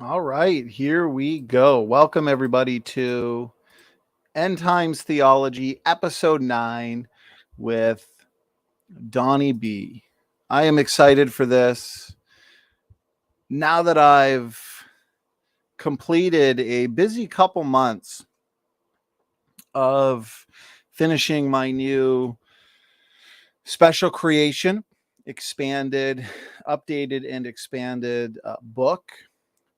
All right, here we go. Welcome, everybody, to End Times Theology, Episode 9 with Donny B. I am excited for this. Now that I've completed a busy couple months of finishing my new special creation, updated and expanded book,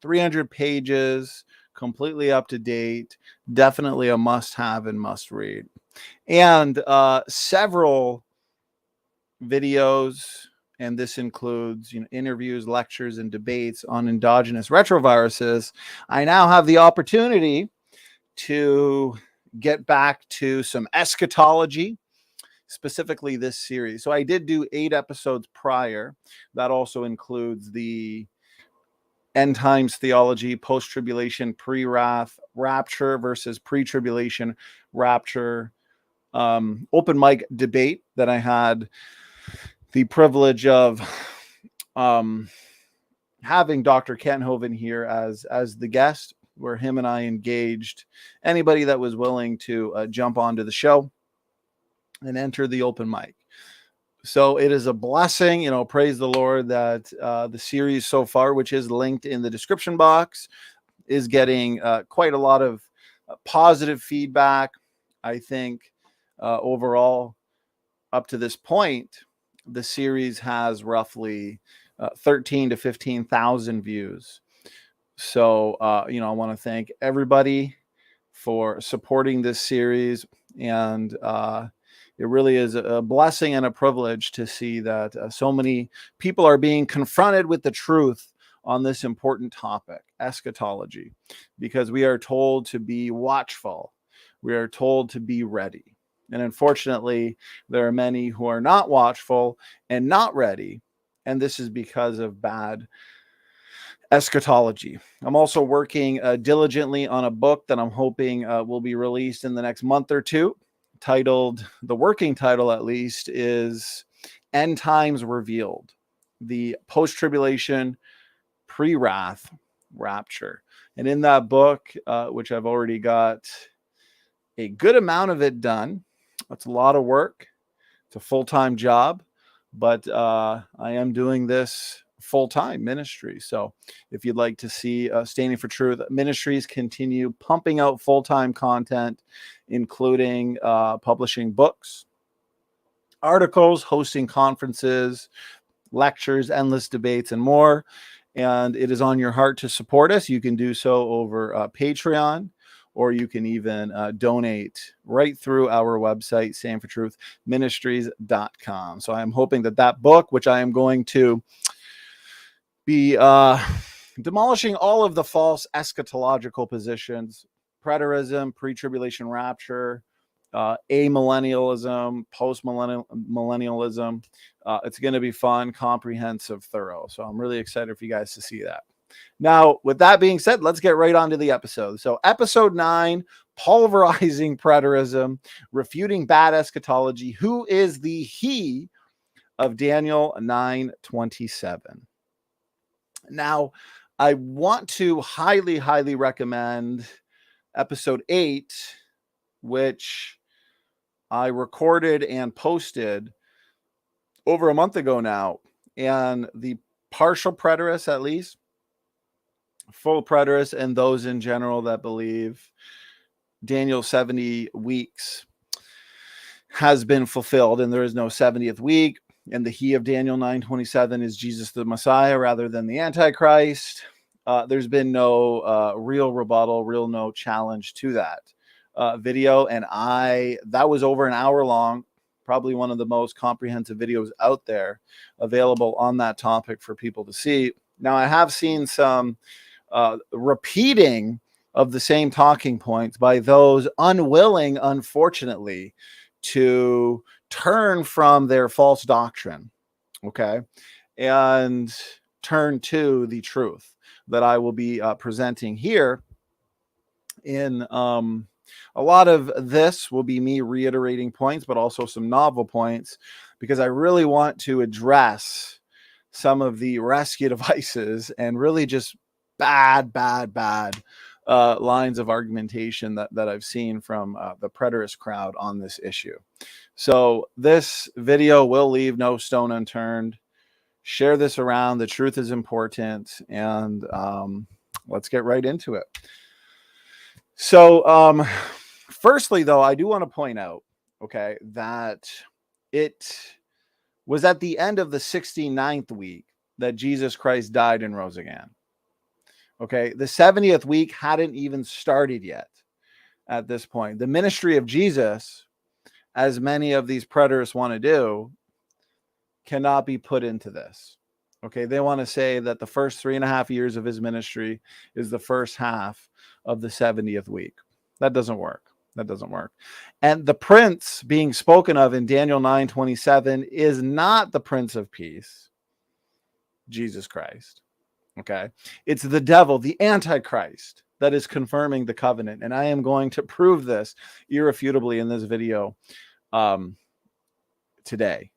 300 pages, completely up to date, definitely a must have and must read. And several videos, and this includes interviews, lectures, and debates on endogenous retroviruses. I now have the opportunity to get back to some eschatology, specifically this series. So I did do 8 episodes prior. That also includes the End Times Theology, post-tribulation, pre-wrath, rapture versus pre-tribulation, rapture, open mic debate that I had the privilege of having Dr. Kenthoven here as the guest, where him and I engaged anybody that was willing to jump onto the show and enter the open mic. So it is a blessing, praise the Lord that the series so far, which is linked in the description box, is getting quite a lot of positive feedback. I think overall, up to this point, the series has roughly 13 to 15,000 views. So, I want to thank everybody for supporting this series. And it really is a blessing and a privilege to see that so many people are being confronted with the truth on this important topic, eschatology, because we are told to be watchful. We are told to be ready. And unfortunately, there are many who are not watchful and not ready. And this is because of bad eschatology. I'm also working diligently on a book that I'm hoping will be released in the next month or two, titled, the working title at least, is End Times Revealed, the post-tribulation, pre-wrath rapture. And in that book, which I've already got a good amount of it done, it's a lot of work. It's a full-time job, but I am doing this full-time ministry. So if you'd like to see Standing for Truth Ministries continue pumping out full-time content, including publishing books, articles, hosting conferences, lectures, endless debates, and more, and it is on your heart to support us, you can do so over Patreon, or you can even donate right through our website, standfortruthministries.com. So I'm hoping that book, which I am going to be demolishing all of the false eschatological positions, preterism, pre-tribulation rapture, amillennialism, post-millennialism. It's going to be fun, comprehensive, thorough. So I'm really excited for you guys to see that. Now, with that being said, let's get right on to the episode. So episode 9, Polarizing Preterism, Refuting Bad Eschatology. Who is the he of Daniel 9:27? Now, I want to highly, highly recommend episode 8, which I recorded and posted over a month ago now. And the partial preterists, at least, full preterists, and those in general that believe Daniel's 70 weeks has been fulfilled and there is no 70th week, and the he of Daniel 9:27 is Jesus the Messiah rather than the Antichrist. There's been no real rebuttal, no challenge to that video, and that was over an hour long, probably one of the most comprehensive videos out there available on that topic for people to see. Now, I have seen some repeating of the same talking points by those unwilling, unfortunately, to turn from their false doctrine, okay, and turn to the truth that I will be presenting here. In a lot of this will be me reiterating points, but also some novel points, because I really want to address some of the rescue devices and really just bad lines of argumentation that I've seen from the preterist crowd on this issue. So this video will leave no stone unturned. Share this around. The truth is important, and let's get right into it. So firstly, though, I do want to point out, okay, that it was at the end of the 69th week that Jesus Christ died and rose again. Okay, the 70th week hadn't even started yet at this point. The ministry of Jesus, as many of these preterists want to do, cannot be put into this. Okay, they want to say that the first 3.5 years of his ministry is the first half of the 70th week. That doesn't work. That doesn't work. And the prince being spoken of in Daniel 9:27 is not the Prince of Peace, Jesus Christ. Okay, it's the devil, the Antichrist, that is confirming the covenant. And I am going to prove this irrefutably in this video today.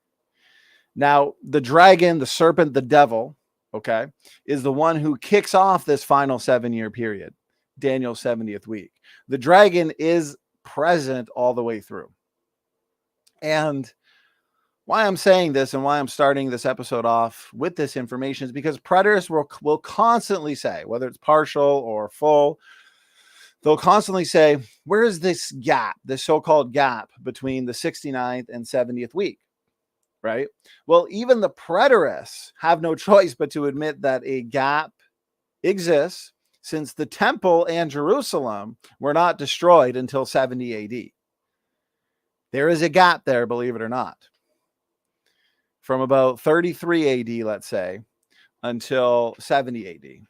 Now, the dragon, the serpent, the devil, okay, is the one who kicks off this final 7-year period, Daniel's 70th week. The dragon is present all the way through. And why I'm saying this and why I'm starting this episode off with this information is because preterists will constantly say, whether it's partial or full, they'll constantly say, where is this gap, this so-called gap between the 69th and 70th week? Right? Well, even the preterists have no choice but to admit that a gap exists, since the temple and Jerusalem were not destroyed until 70 AD. There is a gap there, believe it or not. From about 33 AD, let's say, until 70 AD.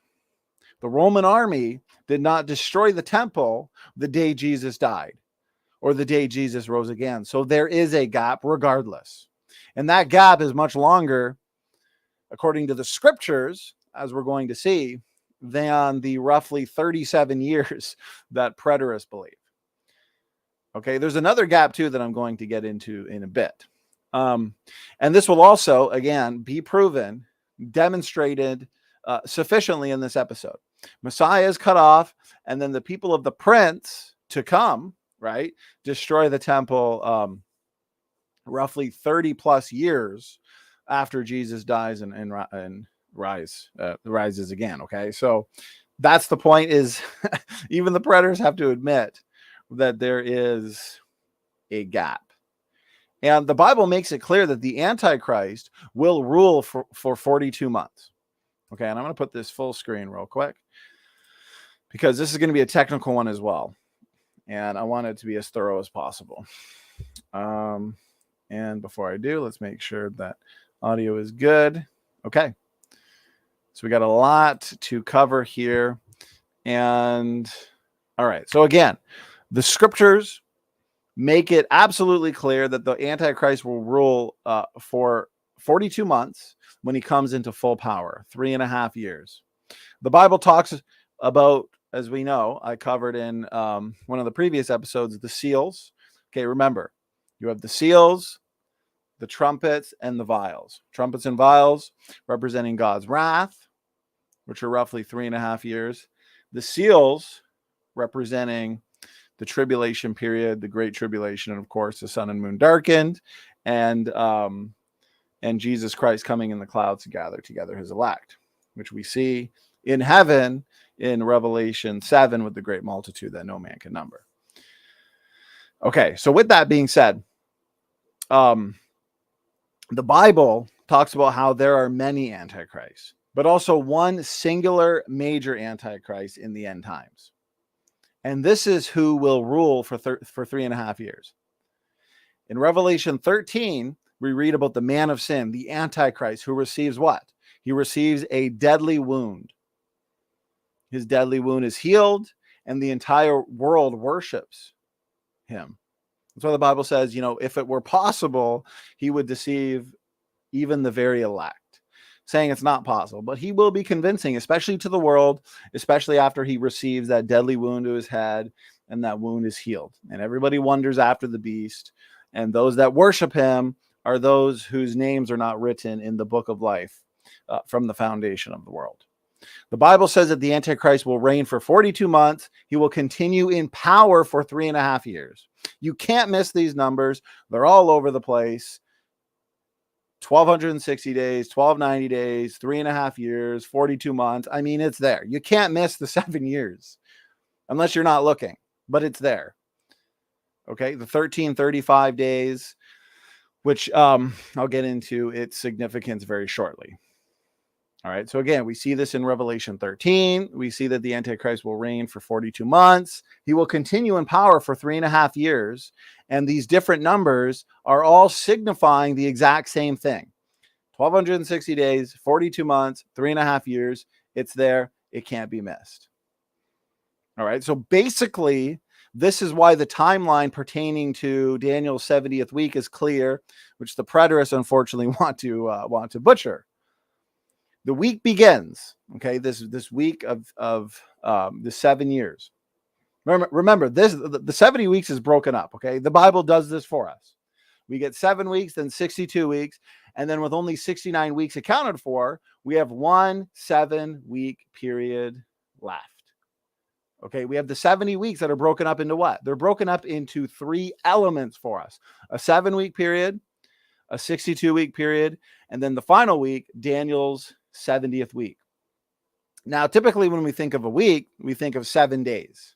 The Roman army did not destroy the temple the day Jesus died or the day Jesus rose again. So there is a gap regardless. And that gap is much longer, according to the scriptures, as we're going to see, than the roughly 37 years that preterists believe. Okay, there's another gap too that I'm going to get into in a bit. And this will also, again, be proven, demonstrated sufficiently in this episode. Messiah is cut off, and then the people of the prince to come, right, destroy the temple roughly 30 plus years after Jesus dies and rises again. Okay, so that's the point, is even the preterists have to admit that there is a gap. And the Bible makes it clear that the Antichrist will rule for 42 months. Okay, and I'm going to put this full screen real quick because this is going to be a technical one as well. And I want it to be as thorough as possible. And before I do, let's make sure that audio is good. Okay. So we got a lot to cover here. And all right. So again, the scriptures make it absolutely clear that the Antichrist will rule for 42 months when he comes into full power, 3.5 years. The Bible talks about, as we know, I covered in one of the previous episodes, the seals. Okay, remember, you have the seals, the trumpets, and the vials. Trumpets and vials representing God's wrath, which are roughly 3.5 years. The seals representing the tribulation period, the great tribulation, and of course the sun and moon darkened, and Jesus Christ coming in the clouds to gather together his elect, which we see in heaven in Revelation 7 with the great multitude that no man can number. Okay, so with that being said, the Bible talks about how there are many antichrists, but also one singular major antichrist in the end times. And this is who will rule for 3.5 years. In Revelation 13, we read about the man of sin, the Antichrist, who receives what? He receives a deadly wound. His deadly wound is healed, and the entire world worships him. That's why the Bible says, if it were possible, he would deceive even the very elect, saying it's not possible. But he will be convincing, especially to the world, especially after he receives that deadly wound to his head, and that wound is healed. And everybody wonders after the beast. And those that worship him are those whose names are not written in the book of life from the foundation of the world. The Bible says that the Antichrist will reign for 42 months. He will continue in power for 3.5 years. You can't miss these numbers. They're all over the place. 1,260 days, 1,290 days, 3.5 years, 42 months. I mean, it's there. You can't miss the 7 years unless you're not looking, but it's there. Okay, the 1335 days, which I'll get into its significance very shortly. All right, so again, we see this in Revelation 13. We see that the Antichrist will reign for 42 months. He will continue in power for 3.5 years. And these different numbers are all signifying the exact same thing. 1,260 days, 42 months, 3.5 years. It's there. It can't be missed. All right, so basically, this is why the timeline pertaining to Daniel's 70th week is clear, which the preterists unfortunately want to butcher. The week begins, okay, this week of the 7 years. Remember, the 70 weeks is broken up, okay? The Bible does this for us. We get 7 weeks, then 62 weeks, and then with only 69 weeks accounted for, we have 1 7-week period left. Okay, we have the 70 weeks that are broken up into what? They're broken up into 3 elements for us. A 7-week period, a 62-week period, and then the final week, Daniel's 70th week. Now, typically when we think of a week, we think of 7 days,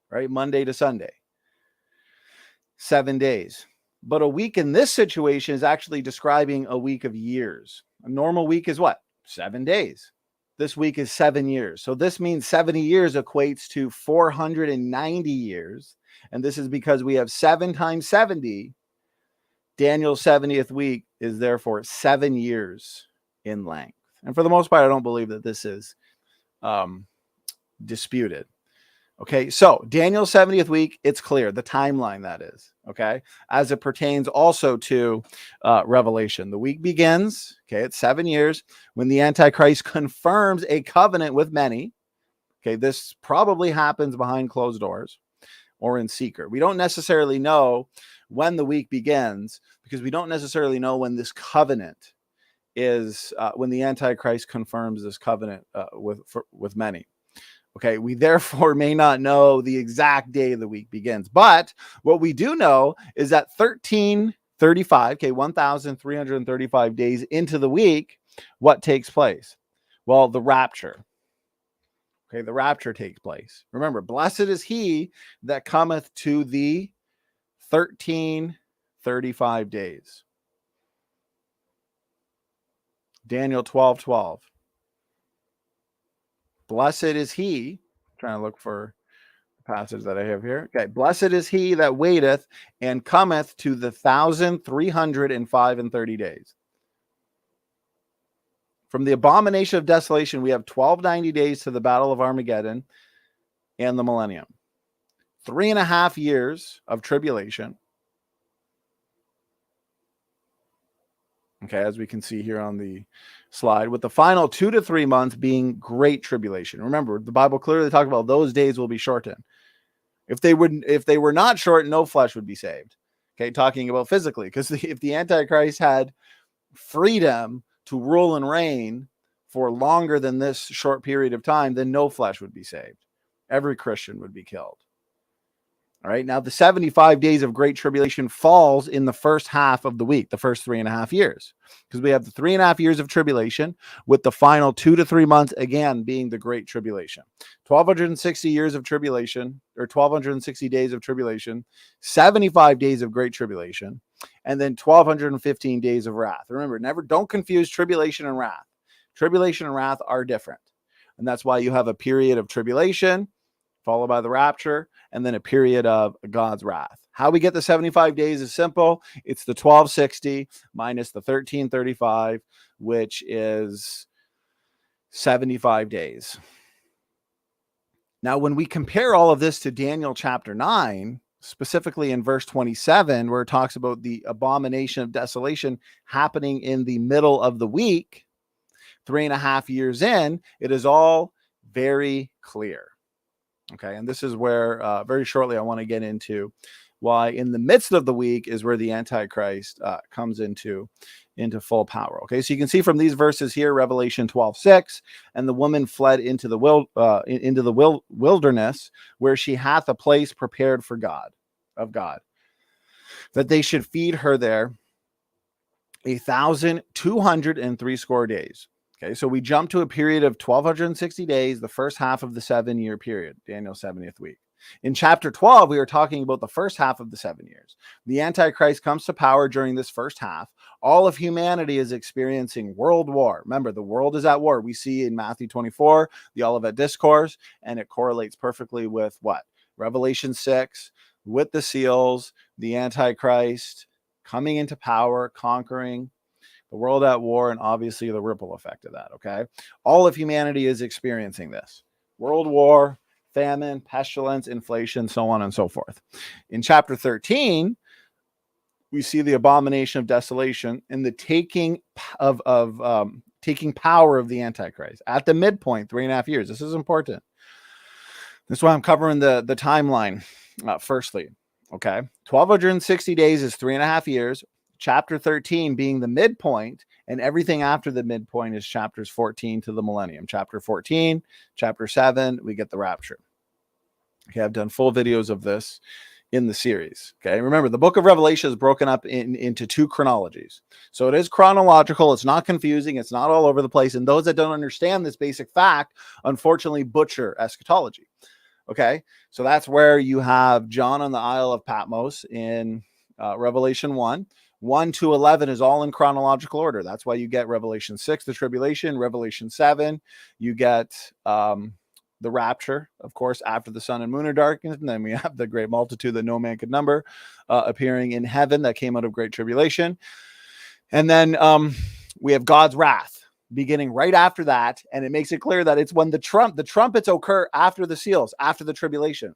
right? Monday to Sunday. 7 days. But a week in this situation is actually describing a week of years. A normal week is what? 7 days. This week is 7 years. So this means 70 years equates to 490 years. And this is because we have 7 times 70. Daniel's 70th week is therefore 7 years in length. And for the most part, I don't believe that this is disputed. Okay, so Daniel's 70th week, it's clear, the timeline that is, okay, as it pertains also to Revelation. The week begins, okay, it's 7 years, when the Antichrist confirms a covenant with many. Okay, this probably happens behind closed doors or in secret. We don't necessarily know when the week begins because we don't necessarily know when this covenant is, when the Antichrist confirms this covenant with many. Okay, we therefore may not know the exact day the week begins. But what we do know is that 1335, okay, 1,335 days into the week, what takes place? Well, the rapture. Okay, the rapture takes place. Remember, blessed is he that cometh to the 1335 days. Daniel 12:12. Blessed is he, I'm trying to look for the passage that I have here. Okay, blessed is he that waiteth and cometh to the 1,305 and 30 days. From the abomination of desolation, we have 1,290 days to the battle of Armageddon and the millennium. 3.5 years of tribulation. Okay, as we can see here on the slide, with the final 2 to 3 months being great tribulation. Remember, the Bible clearly talks about those days will be shortened. If they were not short, no flesh would be saved. Okay, talking about physically, because if the Antichrist had freedom to rule and reign for longer than this short period of time, then no flesh would be saved. Every Christian would be killed. All right. Now, the 75 days of great tribulation falls in the first half of the week, the first 3.5 years, because we have the 3.5 years of tribulation with the final 2 to 3 months, again, being the great tribulation. 1,260 years of tribulation, or 1,260 days of tribulation, 75 days of great tribulation, and then 1,215 days of wrath. Remember, don't confuse tribulation and wrath. Tribulation and wrath are different. And that's why you have a period of tribulation, followed by the rapture, and then a period of God's wrath. How we get the 75 days is simple. It's the 1,260 minus the 1,335, which is 75 days. Now, when we compare all of this to Daniel chapter 9, specifically in verse 27, where it talks about the abomination of desolation happening in the middle of the week, 3.5 years in, it is all very clear. Okay, and this is where very shortly I want to get into why in the midst of the week is where the Antichrist comes into into full power. Okay, so you can see from these verses here, Revelation 12:6, and the woman fled into the wilderness, where she hath a place prepared for God, that they should feed her there 1,203 days. Okay, so we jump to a period of 1,260 days, the first half of the 7-year period, Daniel's 70th week. In chapter 12, we are talking about the first half of the 7 years. The Antichrist comes to power during this first half. All of humanity is experiencing world war. Remember, the world is at war. We see in Matthew 24, the Olivet Discourse, and it correlates perfectly with what? Revelation 6, with the seals, the Antichrist coming into power, conquering, the world at war, and obviously the ripple effect of that, okay? All of humanity is experiencing this. World war, famine, pestilence, inflation, so on and so forth. In chapter 13, we see the abomination of desolation and the taking taking power of the Antichrist at the midpoint, 3.5 years. This is important. This is why I'm covering the timeline firstly. Okay, 1,260 days is 3.5 years. Chapter 13 being the midpoint, and everything after the midpoint is chapters 14 to the millennium. Chapter 14, chapter 7, we get the rapture. Okay, I've done full videos of this in the series. Okay, remember, the book of Revelation is broken up into 2 chronologies. So it is chronological. It's not confusing. It's not all over the place. And those that don't understand this basic fact, unfortunately, butcher eschatology. Okay, so that's where you have John on the Isle of Patmos in Revelation 1. 1 to 11 is all in chronological order. That's why you get Revelation 6, the tribulation, Revelation 7, you get the rapture, of course, after the sun and moon are darkened. And then we have the great multitude that no man could number appearing in heaven that came out of great tribulation. And then we have God's wrath beginning right after that. And it makes it clear that it's when the trumpets occur after the seals, after the tribulation.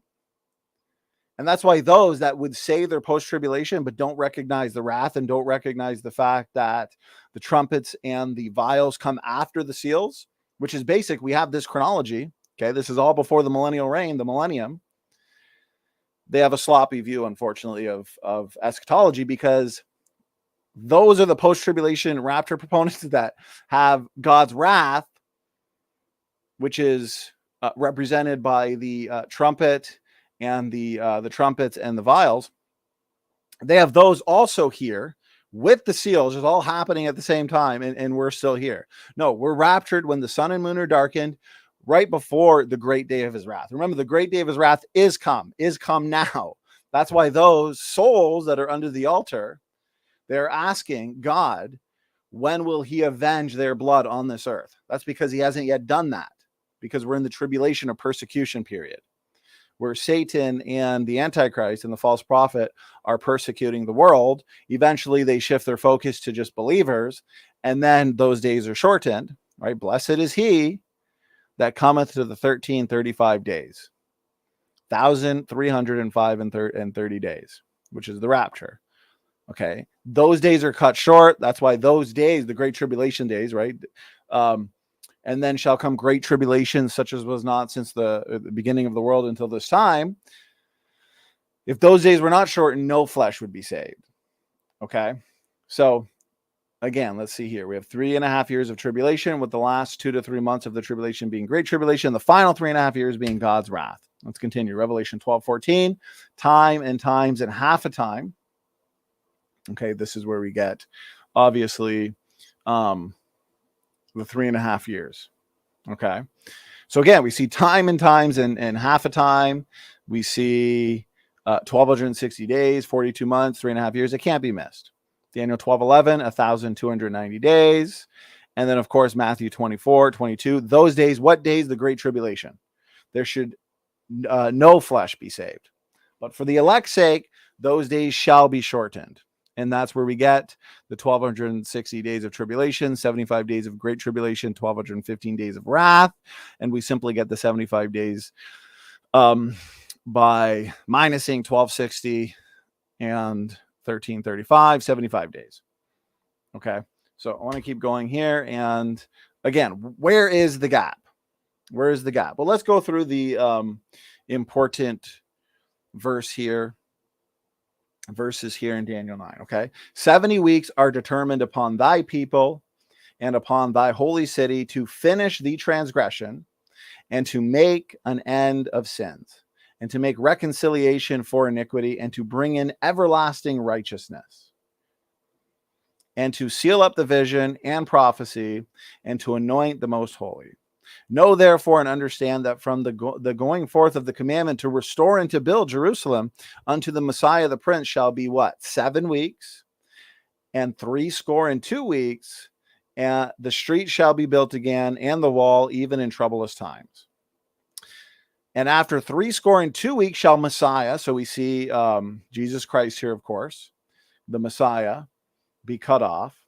And that's why those that would say they're post-tribulation but don't recognize the wrath and don't recognize the fact that the trumpets and the vials come after the seals, which is basic. We have this chronology. Okay, this is all before the millennial reign, the millennium. They have a sloppy view, unfortunately, of eschatology, because those are the post-tribulation rapture proponents that have God's wrath, which is represented by the trumpet and the trumpets and the vials. They have those also here with the seals. It's all happening at the same time, and we're still here. No, we're raptured when the sun and moon are darkened, right before the great day of his wrath. Remember, the great day of his wrath is come now. That's why those souls that are under the altar, they're asking God, when will he avenge their blood on this earth? That's because he hasn't yet done that, because we're in the tribulation or persecution period, where Satan and the Antichrist and the false prophet are persecuting the world. Eventually, they shift their focus to just believers, and then those days are shortened, right? Blessed is he that cometh to the 1335 days, 1,305 and 30 days, which is the rapture. Okay, those days are cut short. That's why those days, the great tribulation days, right? And then shall come great tribulation, such as was not since the beginning of the world until this time. If those days were not shortened, no flesh would be saved. Okay, so again, let's see here. We have 3.5 years of tribulation, with the last 2 to 3 months of the tribulation being great tribulation, the final 3.5 years being God's wrath. Let's continue. Revelation 12:14, time and times and half a time. Okay, this is where we get, obviously, the 3.5 years. Okay, so again, we see time and times and half a time. We see 1,260 days, 42 months, 3.5 years. It can't be missed. Daniel 12:11, 1,290 days. And then, of course, Matthew 24:22. Those days, what days? The Great Tribulation. There should no flesh be saved. But for the elect's sake, those days shall be shortened. And that's where we get the 1,260 days of tribulation, 75 days of great tribulation, 1,215 days of wrath. And we simply get the 75 days by minusing 1,260 and 1,335, 75 days. Okay, so I want to keep going here. And again, where is the gap? Where is the gap? Well, let's go through the important verse here verses here in Daniel 9, okay? 70 weeks are determined upon thy people and upon thy holy city to finish the transgression and to make an end of sins and to make reconciliation for iniquity and to bring in everlasting righteousness and to seal up the vision and prophecy and to anoint the most holy. Know therefore and understand that from the going forth of the commandment to restore and to build Jerusalem unto the Messiah the Prince shall be what? 7 weeks and 62 weeks, and the street shall be built again and the wall even in troublous times. And after 62 weeks shall Messiah, so we see Jesus Christ here, of course, the Messiah, be cut off,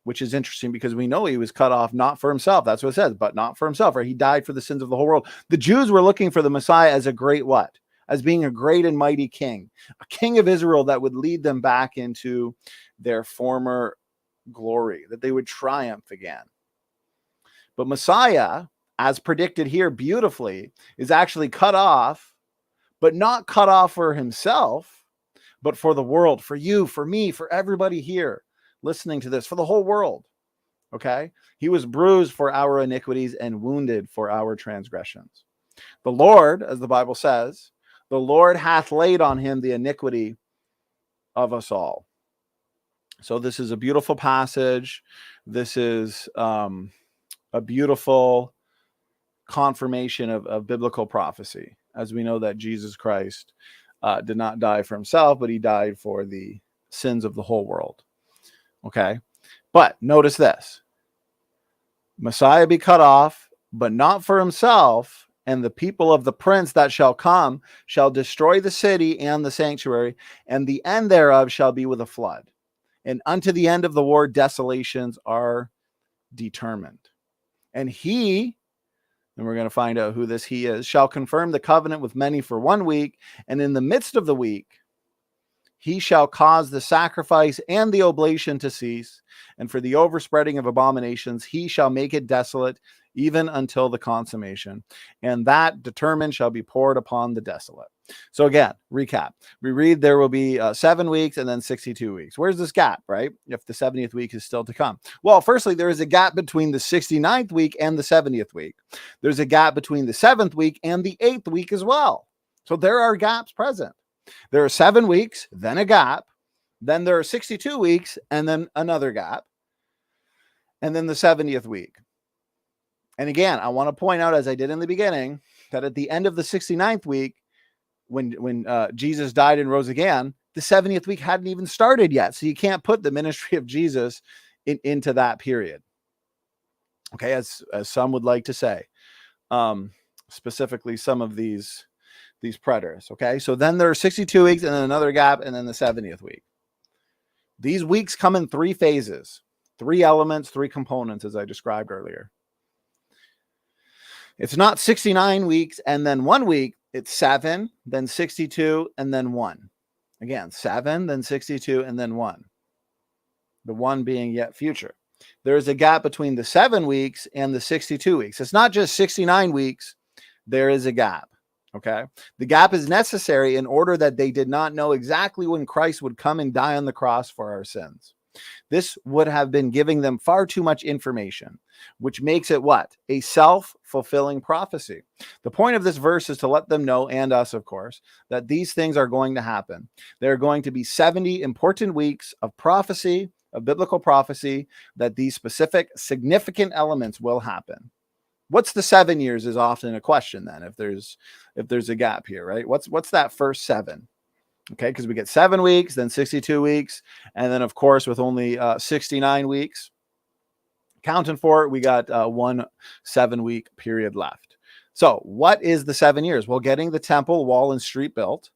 which is interesting because we know he was cut off not for himself. That's what it says, but not for himself, or he died for the sins of the whole world. The Jews were looking for the Messiah as a great what? As being a great and mighty king, a king of Israel that would lead them back into their former glory, that they would triumph again. But Messiah, as predicted here beautifully, is actually cut off, but not cut off for himself, but for the world, for you, for me, for everybody here listening to this, for the whole world. Okay? He was bruised for our iniquities and wounded for our transgressions. The Lord, as the Bible says, the Lord hath laid on him the iniquity of us all. So this is a beautiful passage. This is a beautiful confirmation of biblical prophecy, as we know that Jesus Christ did not die for himself, but he died for the sins of the whole world. Okay? But notice this. Messiah be cut off, but not for himself, and the people of the prince that shall come shall destroy the city and the sanctuary, and the end thereof shall be with a flood. And unto the end of the war, desolations are determined. And he, and we're going to find out who this he is, shall confirm the covenant with many for 1 week, and in the midst of the week, he shall cause the sacrifice and the oblation to cease, and for the overspreading of abominations, he shall make it desolate, even until the consummation, and that determined shall be poured upon the desolate. So again, recap. We read there will be 7 weeks and then 62 weeks. Where's this gap, right? If the 70th week is still to come. Well, firstly, there is a gap between the 69th week and the 70th week. There's a gap between the 7th week and the 8th week as well. So there are gaps present. There are 7 weeks, then a gap. Then there are 62 weeks, and then another gap. And then the 70th week. And again, I want to point out, as I did in the beginning, that at the end of the 69th week, when Jesus died and rose again, the 70th week hadn't even started yet. So you can't put the ministry of Jesus into that period. Okay, as some would like to say, specifically some of these preterists. Okay, so then there are 62 weeks and then another gap and then the 70th week. These weeks come in 3 phases, 3 elements, 3 components, as I described earlier. It's not 69 weeks and then 1 week. It's 7, then 62, and then 1. Again, 7, then 62, and then 1. The 1 being yet future. There is a gap between the 7 weeks and the 62 weeks. It's not just 69 weeks. There is a gap. Okay. The gap is necessary in order that they did not know exactly when Christ would come and die on the cross for our sins. This would have been giving them far too much information, which makes it what? A self-fulfilling prophecy. The point of this verse is to let them know, and us, of course, that these things are going to happen. There are going to be 70 important weeks of prophecy, of biblical prophecy, that these specific, significant elements will happen. What's the 7 years is often a question then, if there's a gap here, right? What's that first 7? Okay, because we get 7 weeks, then 62 weeks, and then of course with only 69 weeks counting for it, we got 1 7-week period left. So what is the 7 years? Well, getting the temple, wall, and street built.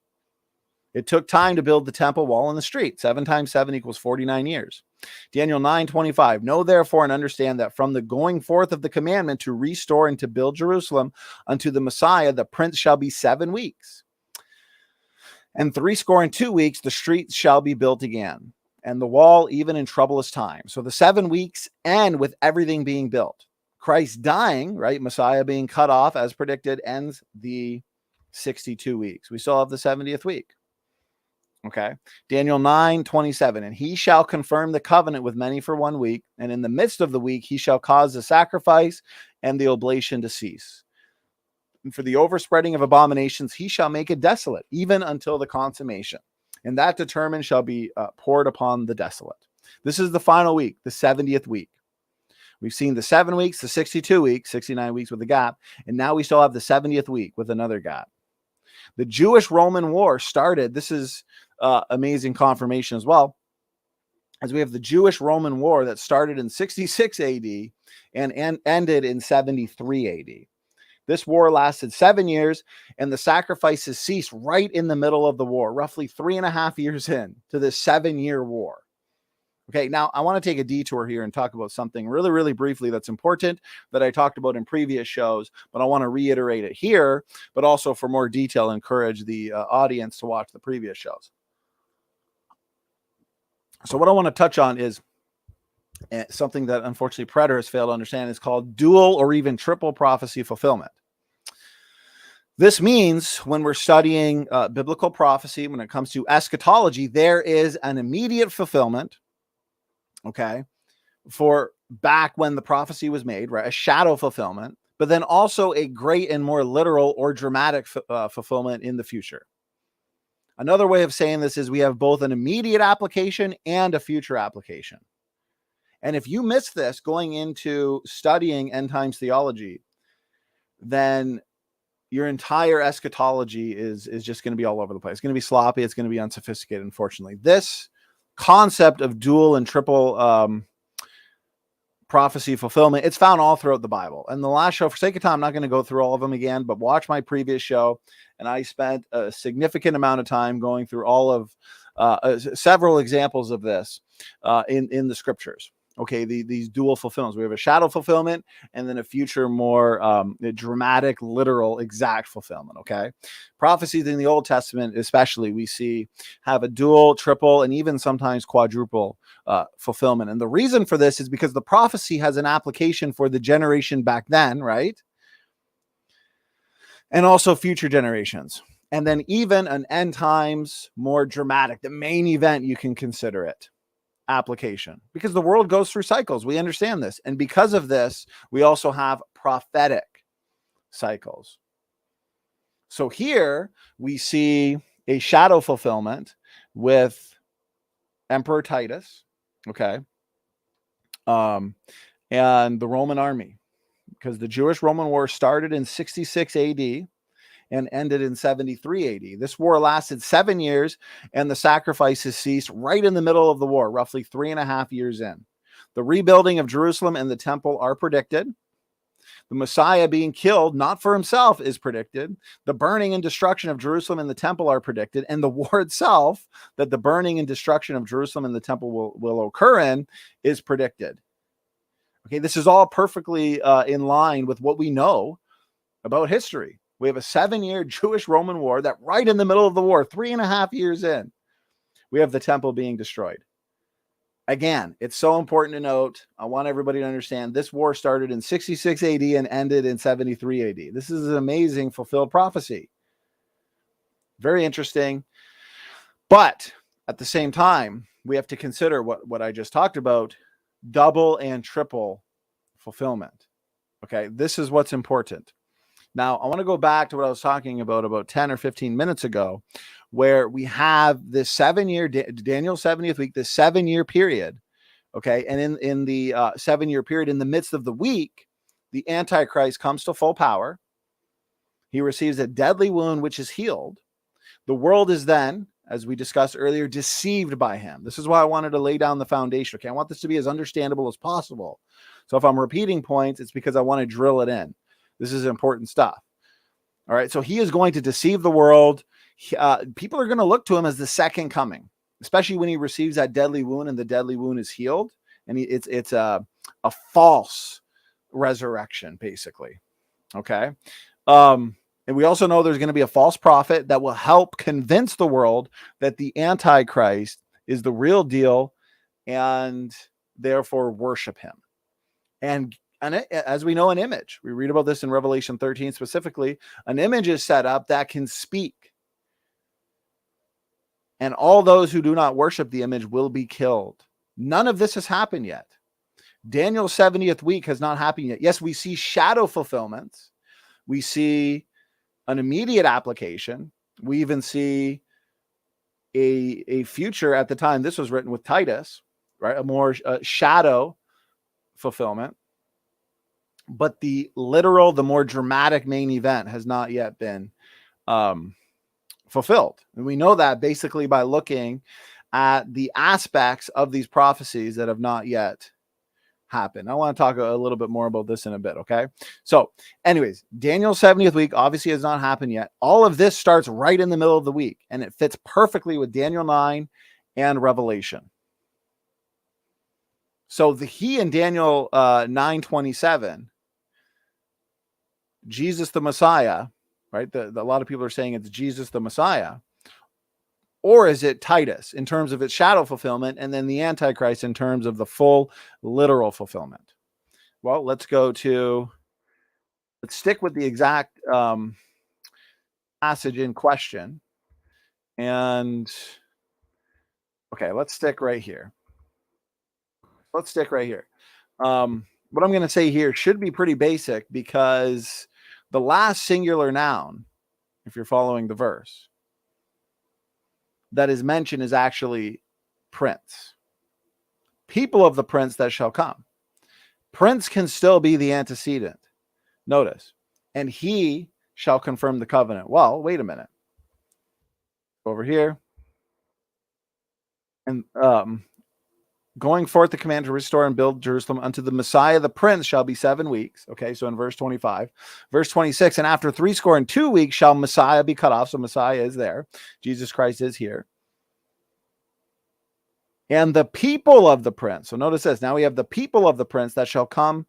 It took time to build the temple, wall, and the street. 7 times 7 equals 49 years. Daniel 9:25. Know therefore and understand that from the going forth of the commandment to restore and to build Jerusalem unto the Messiah, the Prince shall be 7 weeks. And 62 weeks, the streets shall be built again, and the wall even in troublous time. So the 7 weeks end with everything being built. Christ dying, right? Messiah being cut off as predicted, ends the 62 weeks. We still have the 70th week. Okay. Daniel 9:27. And he shall confirm the covenant with many for 1 week. And in the midst of the week, he shall cause the sacrifice and the oblation to cease. And for the overspreading of abominations, he shall make it desolate, even until the consummation. And that determined shall be poured upon the desolate. This is the final week, the 70th week. We've seen the 7 weeks, the 62 weeks, 69 weeks with a gap. And now we still have the 70th week with another gap. The Jewish-Roman War started. This is amazing confirmation as well, as we have the Jewish-Roman War that started in 66 AD and ended in 73 AD. This war lasted 7 years, and the sacrifices ceased right in the middle of the war, roughly 3.5 years in to this 7-year war. Okay, now I want to take a detour here and talk about something really, really briefly that's important that I talked about in previous shows, but I want to reiterate it here, but also for more detail, encourage the audience to watch the previous shows. So what I want to touch on is something that unfortunately preterists fail to understand. Is called dual or even triple prophecy fulfillment. This means when we're studying biblical prophecy, when it comes to eschatology, there is an immediate fulfillment, okay, for back when the prophecy was made, right? A shadow fulfillment, but then also a great and more literal or dramatic fulfillment in the future. Another way of saying this is we have both an immediate application and a future application. And if you miss this going into studying end times theology, then your entire eschatology is just going to be all over the place. It's going to be sloppy. It's going to be unsophisticated, unfortunately. This concept of dual and triple prophecy fulfillment, it's found all throughout the Bible. And the last show, for sake of time, I'm not going to go through all of them again, but watch my previous show. And I spent a significant amount of time going through all of several examples of this in the scriptures. Okay, these dual fulfillments. We have a shadow fulfillment and then a future more dramatic, literal, exact fulfillment, okay? Prophecies in the Old Testament especially, we see have a dual, triple, and even sometimes quadruple fulfillment. And the reason for this is because the prophecy has an application for the generation back then, right? And also future generations. And then even an end times, more dramatic, the main event, you can consider it. Application, because the world goes through cycles. We understand this. And because of this, we also have prophetic cycles. So here we see a shadow fulfillment with Emperor Titus, okay, and the Roman army, because the Jewish-Roman War started in 66 AD and ended in 73 AD. This war lasted 7 years, and the sacrifices ceased right in the middle of the war, roughly 3.5 years in. The rebuilding of Jerusalem and the temple are predicted. The Messiah being killed, not for himself, is predicted. The burning and destruction of Jerusalem and the temple are predicted. And the war itself, that the burning and destruction of Jerusalem and the temple will occur in, is predicted. Okay, this is all perfectly in line with what we know about history. We have a 7-year Jewish-Roman war that right in the middle of the war, 3.5 years in, we have the temple being destroyed. Again, it's so important to note. I want everybody to understand this war started in 66 AD and ended in 73 AD. This is an amazing fulfilled prophecy. Very interesting. But at the same time, we have to consider what I just talked about, double and triple fulfillment. Okay, this is what's important. Now, I want to go back to what I was talking about 10 or 15 minutes ago, where we have this 7-year, Daniel's 70th week, this 7-year period, okay? And in the 7-year period, in the midst of the week, the Antichrist comes to full power. He receives a deadly wound, which is healed. The world is then, as we discussed earlier, deceived by him. This is why I wanted to lay down the foundation, okay? I want this to be as understandable as possible. So if I'm repeating points, it's because I want to drill it in. This is important stuff. All right. So he is going to deceive the world. People are going to look to him as the second coming, especially when he receives that deadly wound and the deadly wound is healed. And it's a false resurrection, basically. Okay. And we also know there's going to be a false prophet that will help convince the world that the Antichrist is the real deal and therefore worship him. And as we know, an image, we read about this in Revelation 13 specifically, an image is set up that can speak. and all those who do not worship the image will be killed. None of this has happened yet. Daniel's 70th week has not happened yet. Yes, we see shadow fulfillments. We see an immediate application. We even see a future at the time this was written with Titus, right? A more shadow fulfillment. But the literal, the more dramatic main event has not yet been fulfilled. And we know that basically by looking at the aspects of these prophecies that have not yet happened. I want to talk a little bit more about this in a bit, okay? So anyways, Daniel's 70th week obviously has not happened yet. All of this starts right in the middle of the week, and it fits perfectly with Daniel 9 and Revelation. So he in Daniel 9:27, Jesus the Messiah, right? A lot of people are saying it's Jesus the Messiah. Or is it Titus in terms of its shadow fulfillment, and then the Antichrist in terms of the full literal fulfillment? Well, let's stick with the exact passage in question. And okay, let's stick right here. What I'm going to say here should be pretty basic, because the last singular noun, if you're following the verse, that is mentioned is actually prince. People of the prince that shall come. Prince can still be the antecedent. Notice, and he shall confirm the covenant. Well, wait a minute. Over here. And going forth the command to restore and build Jerusalem unto the Messiah, the prince, shall be 7 weeks. Okay, so in verse 25. Verse 26, and after 62 weeks shall Messiah be cut off. So Messiah is there. Jesus Christ is here. And the people of the prince. So notice this. Now we have the people of the prince that shall come,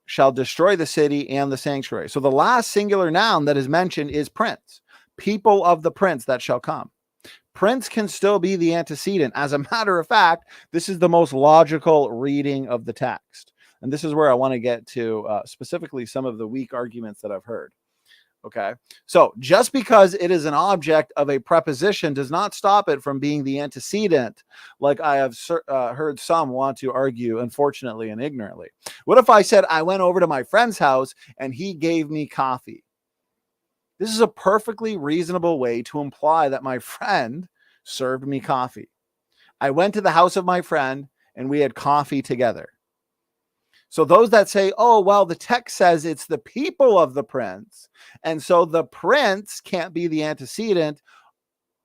shall destroy the city and the sanctuary. So the last singular noun that is mentioned is prince. People of the prince that shall come. Prince can still be the antecedent. As a matter of fact, this is the most logical reading of the text. And this is where I want to get to specifically some of the weak arguments that I've heard. Okay, so just because it is an object of a preposition does not stop it from being the antecedent, like I have heard some want to argue, unfortunately and ignorantly. What if I said I went over to my friend's house and he gave me coffee? This is a perfectly reasonable way to imply that my friend served me coffee. I went to the house of my friend and we had coffee together. So those that say, oh, well, the text says it's the people of the prince, and so the prince can't be the antecedent,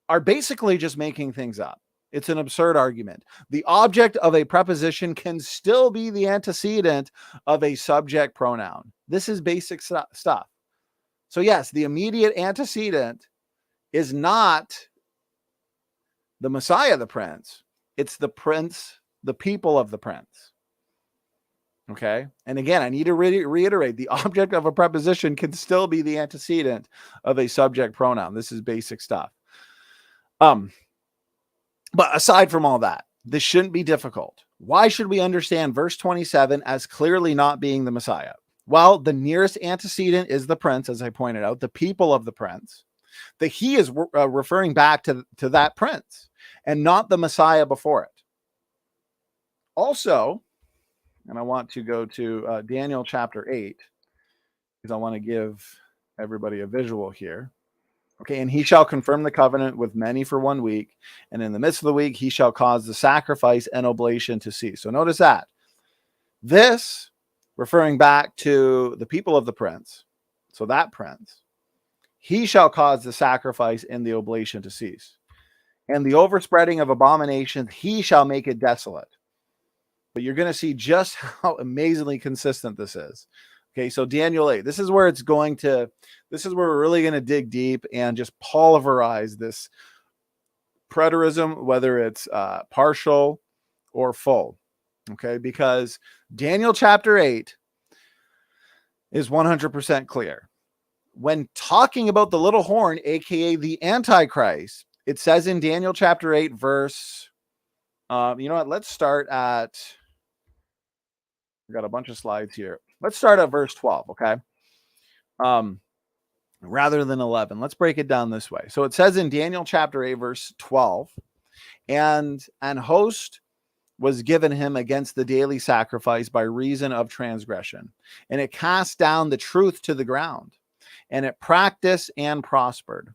are basically just making things up. It's an absurd argument. The object of a preposition can still be the antecedent of a subject pronoun. This is basic stuff. So yes, the immediate antecedent is not the Messiah, the prince. It's the prince, the people of the prince. Okay. And again, I need to reiterate the object of a preposition can still be the antecedent of a subject pronoun. This is basic stuff. But aside from all that, this shouldn't be difficult. Why should we understand verse 27 as clearly not being the Messiah? Well, the nearest antecedent is the prince, as I pointed out, the people of the prince. The he is referring back to that prince and not the Messiah before it. Also, and I want to go to Daniel chapter 8, because I want to give everybody a visual here. Okay, and he shall confirm the covenant with many for 1 week, and in the midst of the week he shall cause the sacrifice and oblation to cease. So notice that. This, referring back to the people of the prince, so that prince, he shall cause the sacrifice and the oblation to cease. And the overspreading of abominations, he shall make it desolate. But you're going to see just how amazingly consistent this is. Okay, so Daniel 8, this is where we're really going to dig deep and just pulverize this preterism, whether it's partial or full. Okay, because Daniel chapter 8 is 100% clear. When talking about the little horn, aka the Antichrist, it says in Daniel chapter 8, verse, you know what, let's start at, we got a bunch of slides here. Let's start at verse 12, okay? rather than 11. Let's break it down this way. So it says in Daniel chapter 8, verse 12, and an host was given him against the daily sacrifice by reason of transgression. And it cast down the truth to the ground, and it practiced and prospered.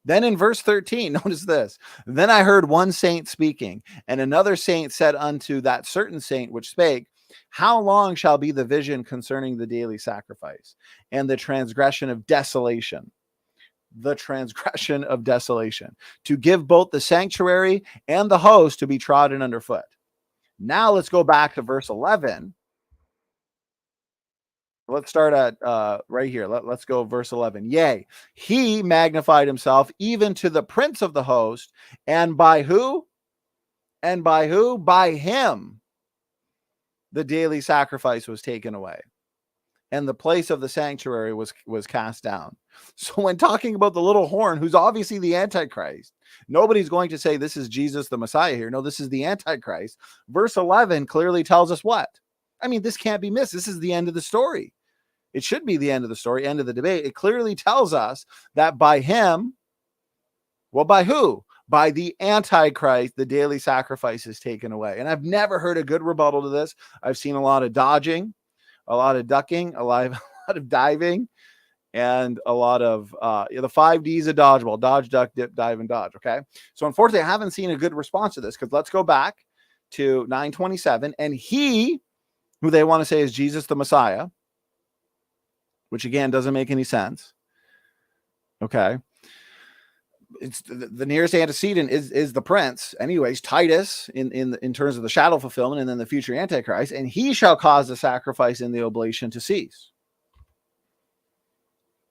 Then in verse 13, notice this. Then I heard one saint speaking, and another saint said unto that certain saint which spake, how long shall be the vision concerning the daily sacrifice and the transgression of desolation? The transgression of desolation, to give both the sanctuary and the host to be trodden underfoot. Now let's go back to verse 11. Let's start at right here. Let's go verse 11. Yea, he magnified himself even to the prince of the host. And by who? And by who? By him the daily sacrifice was taken away, and the place of the sanctuary was cast down. So when talking about the little horn, who's obviously the Antichrist, nobody's going to say this is Jesus the Messiah here. No, this is the Antichrist. Verse 11 clearly tells us what? I mean, this can't be missed. This is the end of the story. It should be the end of the story, end of the debate. It clearly tells us that by him, well, by who? By the Antichrist, the daily sacrifice is taken away. And I've never heard a good rebuttal to this. I've seen a lot of dodging, a lot of ducking, a lot of diving, and a lot of the 5 Ds of dodgeball: dodge, duck, dip, dive, and dodge. Okay. So unfortunately, I haven't seen a good response to this, because let's go back to 9:27. And he, who they want to say is Jesus the Messiah, which again doesn't make any sense. Okay. It's the nearest antecedent is the prince, anyways, Titus, in terms of the shadow fulfillment, and then the future Antichrist. And he shall cause the sacrifice and the oblation to cease.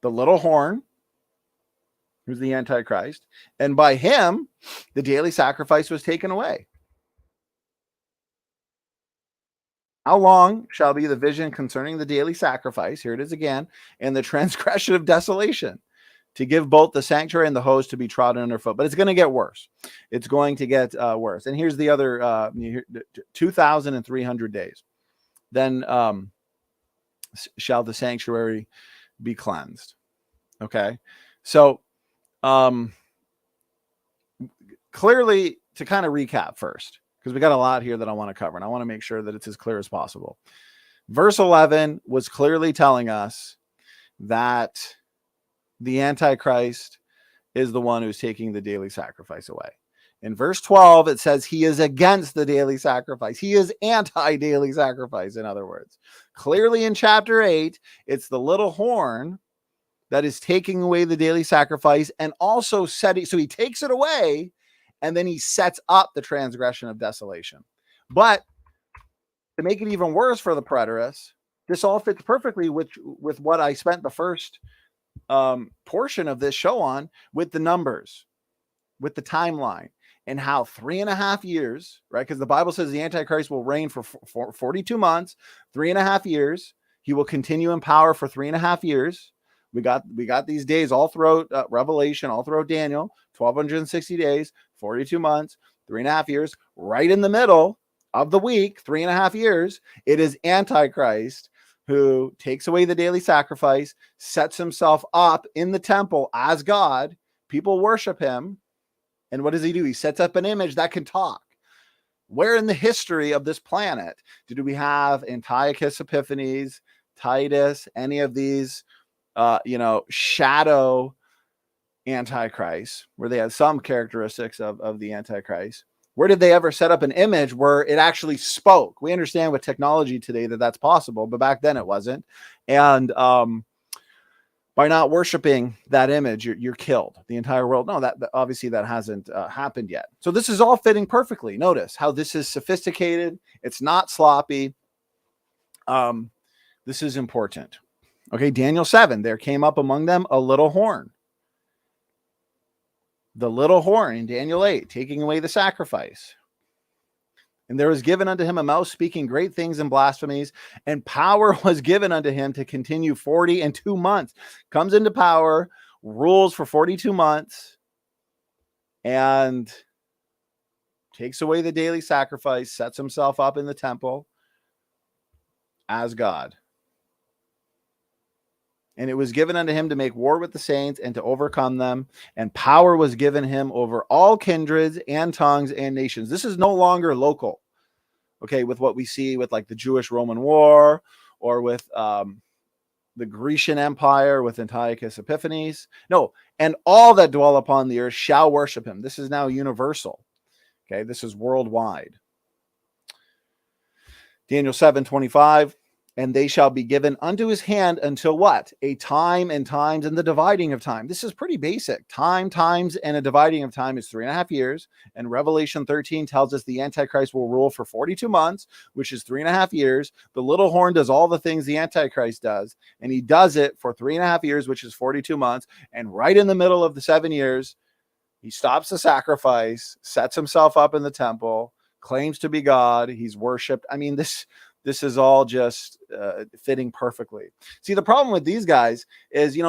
The little horn, who's the Antichrist, and by him the daily sacrifice was taken away. How long shall be the vision concerning the daily sacrifice? Here it is again. And the transgression of desolation, to give both the sanctuary and the host to be trodden underfoot. But it's going to get worse. It's going to get worse. And here's the other 2,300 days. Then shall the sanctuary be cleansed. Okay. So clearly, to kind of recap first, because we got a lot here that I want to cover, and I want to make sure that it's as clear as possible. Verse 11 was clearly telling us that the Antichrist is the one who's taking the daily sacrifice away. In verse 12, it says he is against the daily sacrifice. He is anti-daily sacrifice, in other words. Clearly in chapter 8, it's the little horn that is taking away the daily sacrifice, and also setting, so he takes it away, and then he sets up the transgression of desolation. But to make it even worse for the preterists, this all fits perfectly with what I spent the first portion of this show on, with the numbers, with the timeline, and how 3.5 years, right? Because the Bible says the Antichrist will reign for 42 months, 3.5 years. He will continue in power for 3.5 years. We got these days all throughout Revelation, all throughout Daniel, 1,260 days, 42 months, 3.5 years. Right in the middle of the week, 3.5 years, it is Antichrist who takes away the daily sacrifice, sets himself up in the temple as God. People worship him. And what does he do? He sets up an image that can talk. Where in the history of this planet did we have Antiochus Epiphanes, Titus, any of these shadow Antichrist, where they had some characteristics of the Antichrist? Where did they ever set up an image where it actually spoke? We understand with technology today that that's possible, but back then it wasn't. And by not worshiping that image, you're killed. The entire world. No, that obviously that hasn't happened yet. So this is all fitting perfectly. Notice how this is sophisticated. It's not sloppy. This is important. Okay, Daniel 7, there came up among them a little horn. The little horn in Daniel 8, taking away the sacrifice. And there was given unto him a mouth speaking great things and blasphemies, and power was given unto him to continue 42 months. Comes into power, rules for 42 months, and takes away the daily sacrifice, sets himself up in the temple as God. And it was given unto him to make war with the saints and to overcome them. And power was given him over all kindreds and tongues and nations. This is no longer local. Okay, with what we see with like the Jewish-Roman War, or with the Grecian Empire with Antiochus Epiphanes. No, and all that dwell upon the earth shall worship him. This is now universal. Okay, this is worldwide. Daniel 7:25. And they shall be given unto his hand until what? A time and times and the dividing of time. This is pretty basic. Time, times, and a dividing of time is 3.5 years. And Revelation 13 tells us the Antichrist will rule for 42 months, which is 3.5 years. The little horn does all the things the Antichrist does, and he does it for 3.5 years, which is 42 months. And right in the middle of the 7 years, he stops the sacrifice, sets himself up in the temple, claims to be God. He's worshipped. I mean, this is all just fitting perfectly. See, the problem with these guys is, they're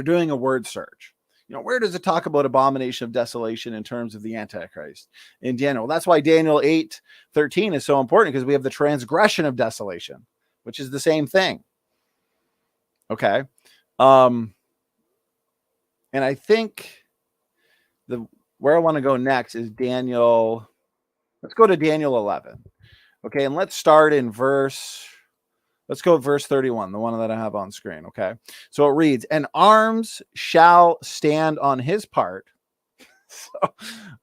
doing a word search. Where does it talk about abomination of desolation in terms of the Antichrist in Daniel? That's why Daniel 8:13 is so important, because we have the transgression of desolation, which is the same thing. Okay. And I think where I want to go next is Daniel. Let's go to Daniel 11. Okay, and let's start in verse 31, the one that I have on screen. Okay, so it reads, and arms shall stand on his part.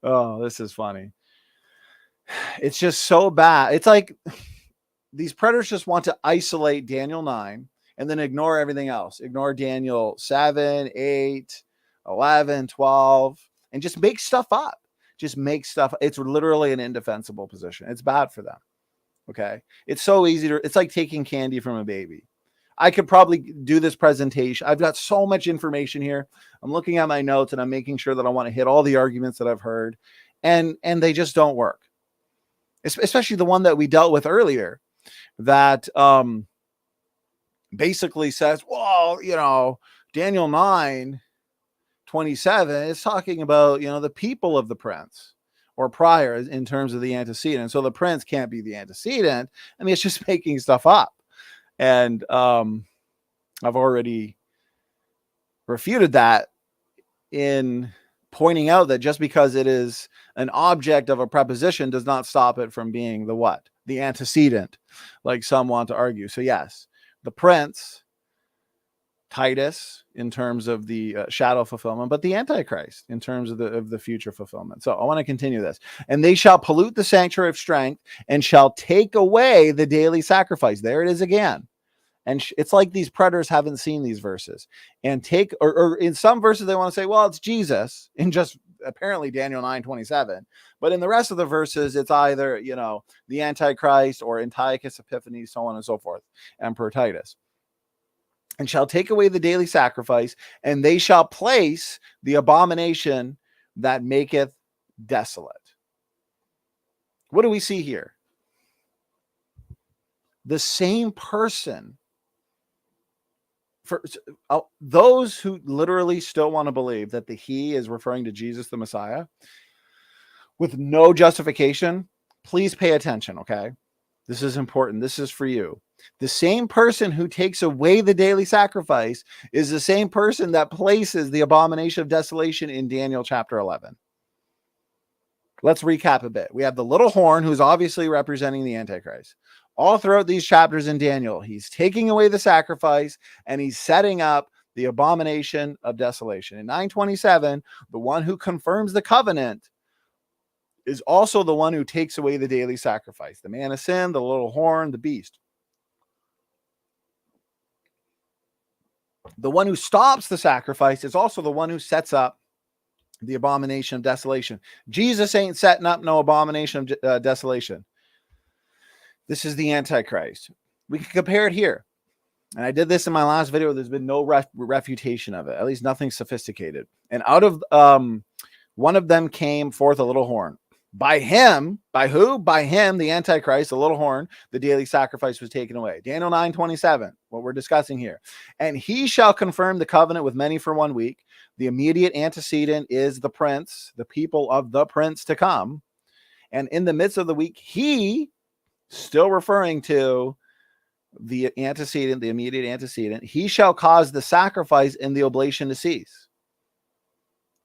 Oh, this is funny. It's just so bad. It's like these preterists just want to isolate Daniel 9 and then ignore everything else. Ignore Daniel 7, 8, 11, 12, and just make stuff up. Just make stuff. It's literally an indefensible position. It's bad for them. Okay. It's so easy it's like taking candy from a baby. I could probably do this presentation. I've got so much information here. I'm looking at my notes and I'm making sure that I want to hit all the arguments that I've heard, and they just don't work. Especially the one that we dealt with earlier that basically says, well, Daniel 9:27 is talking about, the people of the prince or prior in terms of the antecedent. So the prince can't be the antecedent. I mean, it's just making stuff up. And I've already refuted that in pointing out that just because it is an object of a preposition does not stop it from being the what? The antecedent, like some want to argue. So yes, the prince, Titus, in terms of the shadow fulfillment, but the Antichrist in terms of the future fulfillment. So I want to continue this. And they shall pollute the sanctuary of strength and shall take away the daily sacrifice. There it is again. And it's like these preterists haven't seen these verses and take, or in some verses they want to say, well, it's Jesus in just apparently Daniel 9:27. But in the rest of the verses, it's either, the Antichrist or Antiochus Epiphanes, so on and so forth, Emperor Titus. And shall take away the daily sacrifice, and they shall place the abomination that maketh desolate. What do we see here? The same person. For those who literally still want to believe that the he is referring to Jesus the Messiah with no justification, please pay attention, okay? This is important. This is for you. The same person who takes away the daily sacrifice is the same person that places the abomination of desolation in Daniel chapter 11. Let's recap a bit. We have the little horn, who's obviously representing the Antichrist. All throughout these chapters in Daniel, he's taking away the sacrifice and he's setting up the abomination of desolation. In 9:27, the one who confirms the covenant is also the one who takes away the daily sacrifice. The man of sin, the little horn, the beast. The one who stops the sacrifice is also the one who sets up the abomination of desolation. Jesus ain't setting up no abomination of desolation. This is the Antichrist. We can compare it here. And I did this in my last video. There's been no refutation of it, at least nothing sophisticated. And out of one of them came forth a little horn. By him, by who? By him, the Antichrist, the little horn, the daily sacrifice was taken away. Daniel 9:27, what we're discussing here. And he shall confirm the covenant with many for 1 week. The immediate antecedent is the prince, the people of the prince to come. And in the midst of the week, he, still referring to the antecedent, the immediate antecedent, he shall cause the sacrifice and the oblation to cease.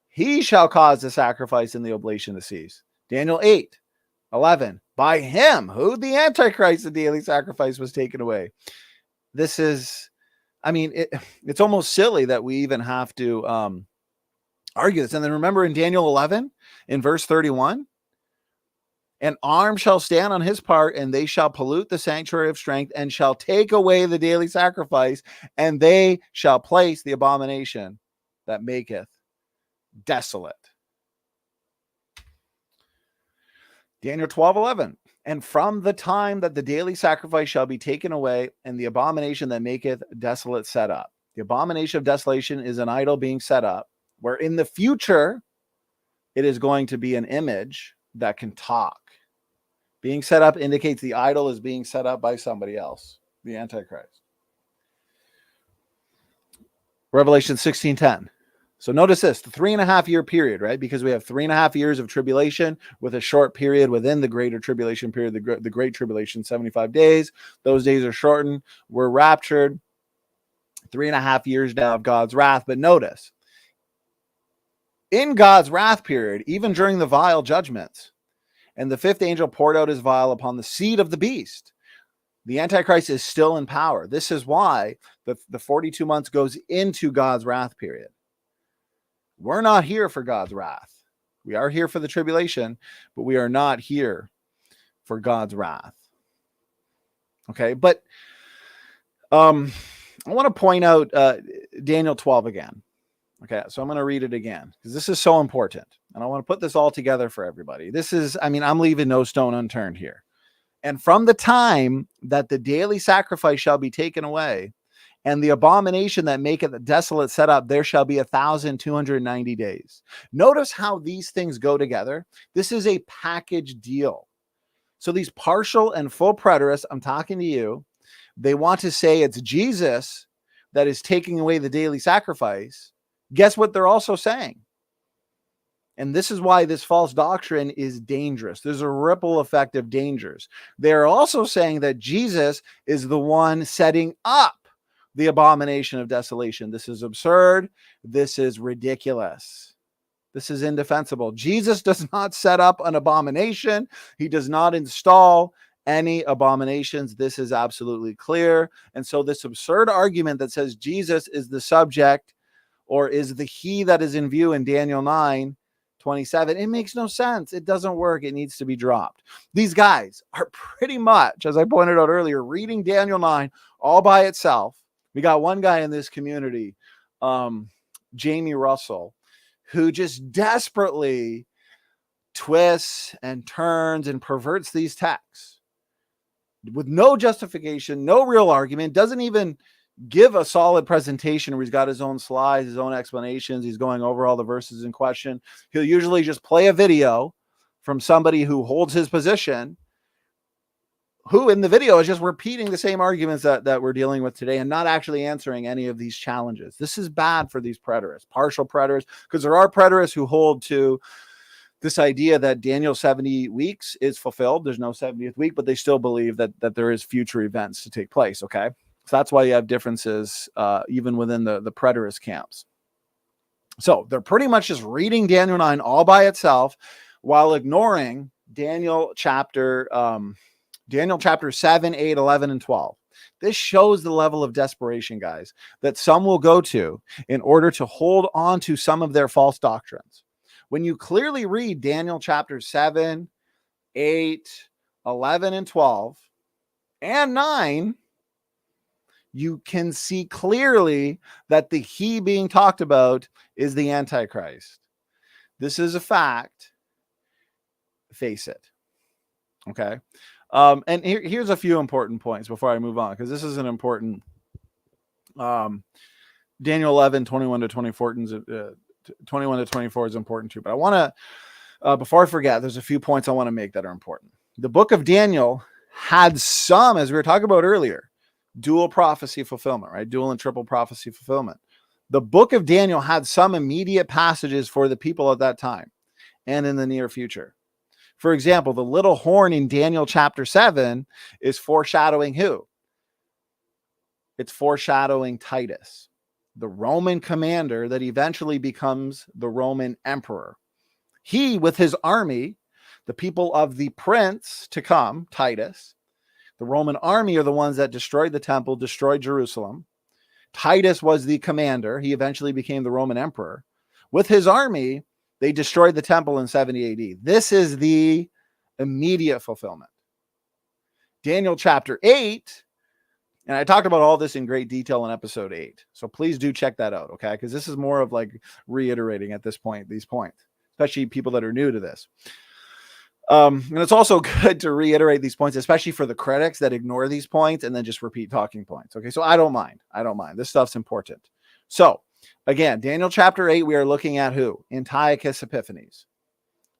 He shall cause the sacrifice and the oblation to cease. Daniel 8:11. By him, who? The Antichrist, the daily sacrifice was taken away. This is, I mean, it's almost silly that we even have to argue this. And then remember in Daniel 11, in verse 31, an arm shall stand on his part, and they shall pollute the sanctuary of strength, and shall take away the daily sacrifice, and they shall place the abomination that maketh desolate. Daniel 12:11. And from the time that the daily sacrifice shall be taken away, and the abomination that maketh desolate set up. The abomination of desolation is an idol being set up, where in the future it is going to be an image that can talk. Being set up indicates the idol is being set up by somebody else, the Antichrist. Revelation 16:10. So notice this, the 3.5 year period, right? Because we have 3.5 years of tribulation with a short period within the greater tribulation period, the great tribulation, 75 days. Those days are shortened. We're raptured. 3.5 years now of God's wrath. But notice, in God's wrath period, even during the vial judgments, and the fifth angel poured out his vial upon the seed of the beast, the Antichrist is still in power. This is why the 42 months goes into God's wrath period. We're not here for God's wrath. We are here for the tribulation, but we are not here for God's wrath. Okay, but I want to point out Daniel 12 again. Okay, so I'm going to read it again because this is so important. And I want to put this all together for everybody. This is, I mean, I'm leaving no stone unturned here. And from the time that the daily sacrifice shall be taken away, and the abomination that maketh the desolate set up, there shall be 1,290 days. Notice how these things go together. This is a package deal. So these partial and full preterists, I'm talking to you, they want to say it's Jesus that is taking away the daily sacrifice. Guess what they're also saying? And this is why this false doctrine is dangerous. There's a ripple effect of dangers. They're also saying that Jesus is the one setting up the abomination of desolation. This is absurd. This is ridiculous. This is indefensible. Jesus does not set up an abomination. He does not install any abominations. This is absolutely clear. And so this absurd argument that says Jesus is the subject or is the he that is in view in Daniel 9:27, it makes no sense. It doesn't work. It needs to be dropped. These guys are pretty much, as I pointed out earlier, reading Daniel 9 all by itself. We got one guy in this community, Jamie Russell, who just desperately twists and turns and perverts these texts with no justification, no real argument, doesn't even give a solid presentation where he's got his own slides, his own explanations. He's going over all the verses in question. He'll usually just play a video from somebody who holds his position, who in the video is just repeating the same arguments that we're dealing with today and not actually answering any of these challenges. This is bad for these preterists, partial preterists, because there are preterists who hold to this idea that Daniel 70 weeks is fulfilled. There's no 70th week, but they still believe that there is future events to take place, okay? So that's why you have differences even within the preterist camps. So they're pretty much just reading Daniel 9 all by itself while ignoring Daniel chapter 7, 8, 11, and 12. This shows the level of desperation, guys, that some will go to in order to hold on to some of their false doctrines. When you clearly read Daniel chapter 7, 8, 11, and 12, and 9, you can see clearly that the he being talked about is the Antichrist. This is a fact. Face it. Okay. And here's a few important points before I move on, because this is an important Daniel 11, 21 to 24 is important too. But I want to, before I forget, there's a few points I want to make that are important. The book of Daniel had some, as we were talking about earlier, dual prophecy fulfillment, right? Dual and triple prophecy fulfillment. The book of Daniel had some immediate passages for the people at that time and in the near future. For example, the little horn in Daniel chapter 7 is foreshadowing who? it's foreshadowing Titus, the Roman commander that eventually becomes the Roman emperor. He, with his army, the people of the prince to come, Titus, the Roman army are the ones that destroyed the temple, destroyed Jerusalem. Titus was the commander. He eventually became the Roman emperor. With his army, they destroyed the temple in 70 AD. This is the immediate fulfillment. Daniel chapter 8, and I talked about all this in great detail in episode 8. So please do check that out, okay? Because this is more of like reiterating at this point, these points, especially people that are new to this. And it's also good to reiterate these points, especially for the critics that ignore these points and then just repeat talking points. Okay, so I don't mind. This stuff's important. So again, Daniel chapter 8, we are looking at who? Antiochus Epiphanes.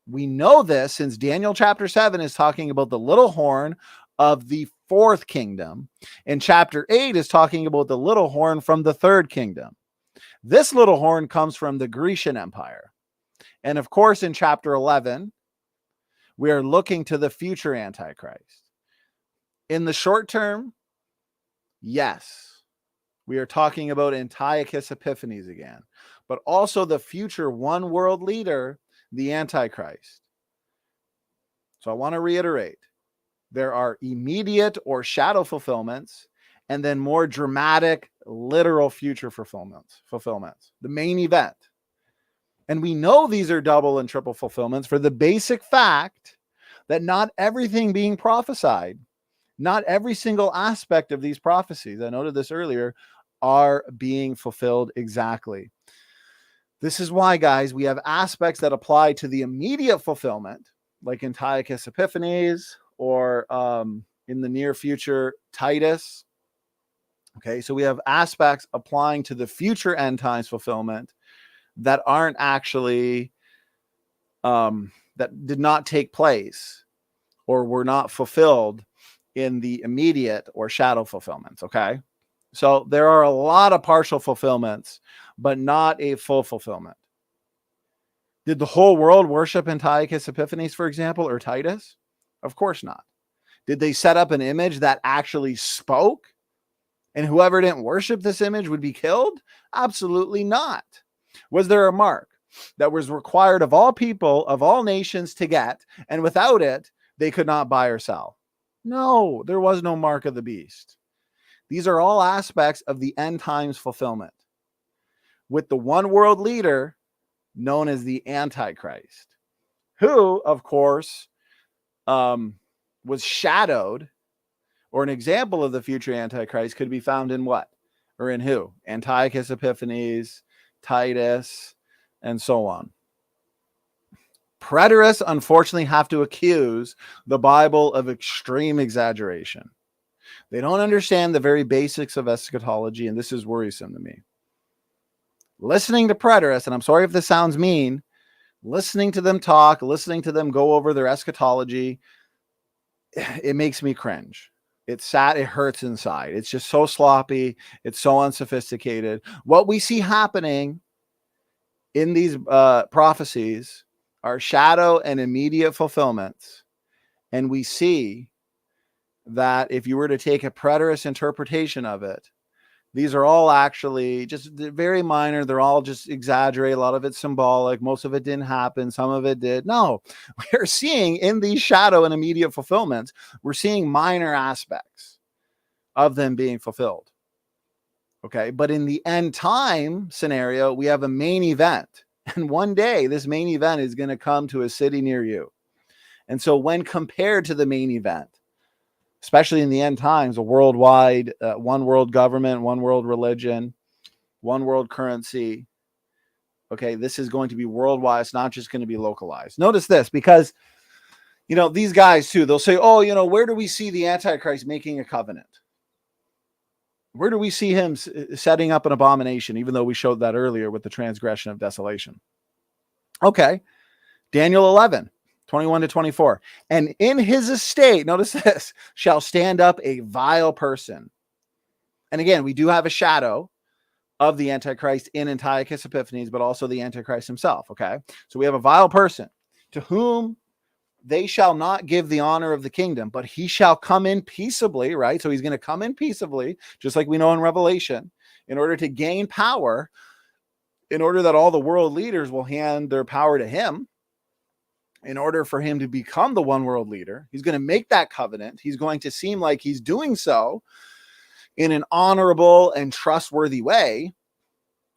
We know this since Daniel chapter 7 is talking about the little horn of the fourth kingdom, and chapter 8 is talking about the little horn from the third kingdom. This little horn comes from the Grecian Empire. And of course, in chapter 11, we are looking to the future Antichrist. In the short term, yes, we are talking about Antiochus Epiphanes again, but also the future one world leader, the Antichrist. So I want to reiterate, there are immediate or shadow fulfillments, and then more dramatic, literal future fulfillments, the main event. And we know these are double and triple fulfillments for the basic fact that not everything being prophesied, not every single aspect of these prophecies, I noted this earlier, are being fulfilled exactly. This is why, guys, we have aspects that apply to the immediate fulfillment, like Antiochus Epiphanes, or in the near future, Titus. Okay, so we have aspects applying to the future end times fulfillment that aren't actually, that did not take place or were not fulfilled in the immediate or shadow fulfillments. Okay, so there are a lot of partial fulfillments, but not a full fulfillment. Did the whole world worship Antiochus Epiphanes, for example, or Titus? Of course not. Did they set up an image that actually spoke? And whoever didn't worship this image would be killed? Absolutely not. Was there a mark that was required of all people, of all nations to get, and without it, they could not buy or sell? No, there was no mark of the beast. These are all aspects of the end times fulfillment, with the one world leader known as the Antichrist, who, of course, was shadowed, or an example of the future Antichrist could be found in what? Or in who? Antiochus Epiphanes, Titus, and so on. Preterists, unfortunately, have to accuse the Bible of extreme exaggeration. They don't understand the very basics of eschatology, and this is worrisome to me. Listening to preterists, and I'm sorry if this sounds mean, listening to them talk, listening to them go over their eschatology, it makes me cringe. It's sad. It hurts inside. It's just so sloppy. It's so unsophisticated. What we see happening in these prophecies are shadow and immediate fulfillments. And we see that if you were to take a preterist interpretation of it, these are all actually just very minor. They're all just exaggerate. A lot of it's symbolic. Most of it didn't happen. Some of it did. No, we're seeing in these shadow and immediate fulfillments, we're seeing minor aspects of them being fulfilled. Okay. But in the end time scenario, we have a main event. And one day this main event is going to come to a city near you. And so when compared to the main event, especially in the end times, a worldwide, one world government, one world religion, one world currency. Okay, this is going to be worldwide. It's not just going to be localized. Notice this, because, these guys too, they'll say, oh, where do we see the Antichrist making a covenant? Where do we see him setting up an abomination, even though we showed that earlier with the transgression of desolation? Okay, Daniel 11. 21 to 24. And in his estate, notice this, shall stand up a vile person. And again, we do have a shadow of the Antichrist in Antiochus Epiphanes, but also the Antichrist himself. Okay. So we have a vile person to whom they shall not give the honor of the kingdom, but he shall come in peaceably, right? So he's going to come in peaceably, just like we know in Revelation, in order to gain power, in order that all the world leaders will hand their power to him. In order for him to become the one world leader, he's going to make that covenant. He's going to seem like he's doing so in an honorable and trustworthy way,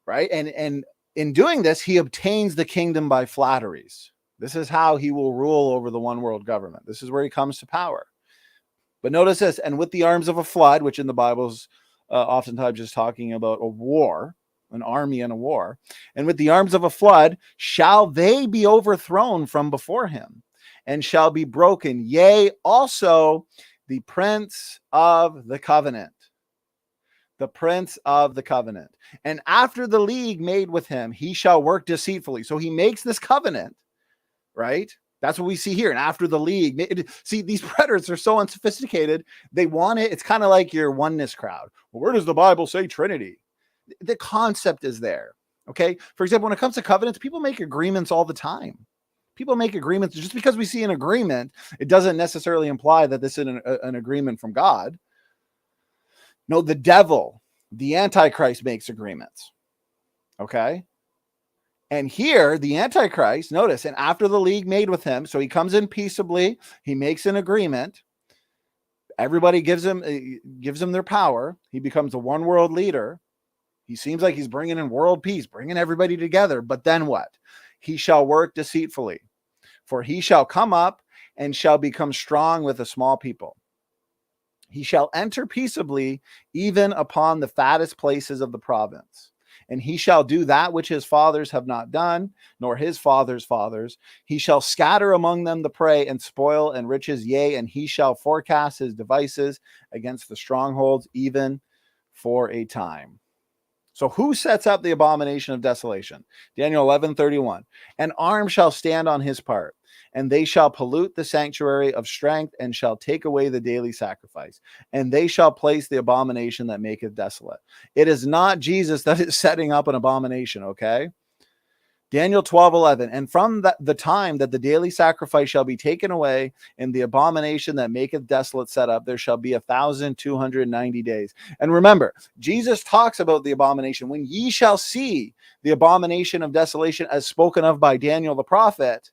right? And in doing this, he obtains the kingdom by flatteries. This is how he will rule over the one world government. This is where he comes to power. But notice this, and with the arms of a flood, which in the Bible's oftentimes is talking about a war, an army in a war, and with the arms of a flood shall they be overthrown from before him, and shall be broken, yea, also the prince of the covenant. The prince of the covenant. And after the league made with him, he shall work deceitfully. So he makes this covenant, right? That's what we see here. And after the league, see, these preterists are so unsophisticated. They want it. It's kind of like your oneness crowd. Well, where does the Bible say Trinity? The concept is there. Okay. For example, when it comes to covenants, people make agreements all the time. People make agreements. Just because we see an agreement, it doesn't necessarily imply that this is an agreement from God. No, the devil, the Antichrist, makes agreements. Okay. And here, the Antichrist, notice, and after the league made with him, so he comes in peaceably, he makes an agreement. Everybody gives him their power. He becomes a one world leader. He seems like he's bringing in world peace, bringing everybody together. But then what? He shall work deceitfully, for he shall come up and shall become strong with a small people. He shall enter peaceably even upon the fattest places of the province. And he shall do that which his fathers have not done, nor his fathers' fathers. He shall scatter among them the prey and spoil and riches, yea, and he shall forecast his devices against the strongholds, even for a time. So who sets up the abomination of desolation? Daniel 11:31. An arm shall stand on his part, and they shall pollute the sanctuary of strength, and shall take away the daily sacrifice, and they shall place the abomination that maketh desolate. It is not Jesus that is setting up an abomination, okay? Daniel 12:11. And from the time that the daily sacrifice shall be taken away, and the abomination that maketh desolate set up, there shall be 1,290 days. And remember, Jesus talks about the abomination. When ye shall see the abomination of desolation as spoken of by Daniel the prophet,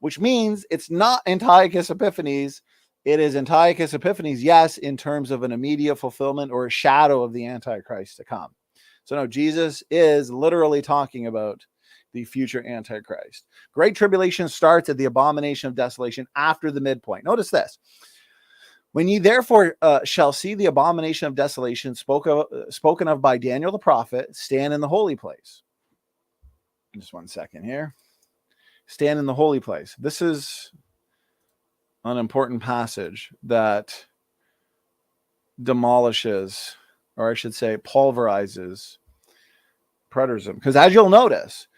which means it's not Antiochus Epiphanes. It is Antiochus Epiphanes, yes, in terms of an immediate fulfillment or a shadow of the Antichrist to come. So no, Jesus is literally talking about the future Antichrist. Great tribulation starts at the abomination of desolation after the midpoint. Notice this. When ye therefore shall see the abomination of desolation spoken of by Daniel the prophet, stand in the holy place. Just 1 second here. Stand in the holy place. This is an important passage that demolishes, or I should say pulverizes, preterism. Because as you'll notice,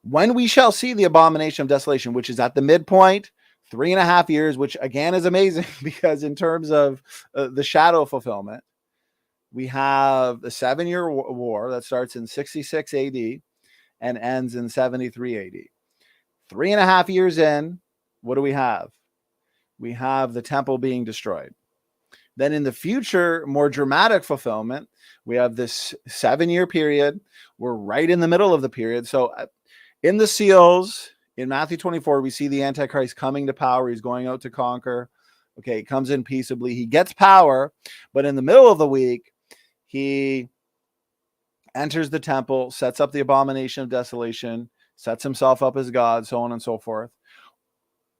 when we shall see the abomination of desolation, which is at the midpoint, 3.5 years, which again is amazing because in terms of the shadow fulfillment, we have the 7-year war that starts in 66 AD and ends in 73 AD. 3.5 years in, what do we have? We have the temple being destroyed. Then in the future, more dramatic fulfillment, we have this 7-year period. We're right in the middle of the period. So in the seals, in Matthew 24, we see the Antichrist coming to power. He's going out to conquer. Okay, he comes in peaceably. He gets power, but in the middle of the week, he enters the temple, sets up the abomination of desolation, sets himself up as God, so on and so forth.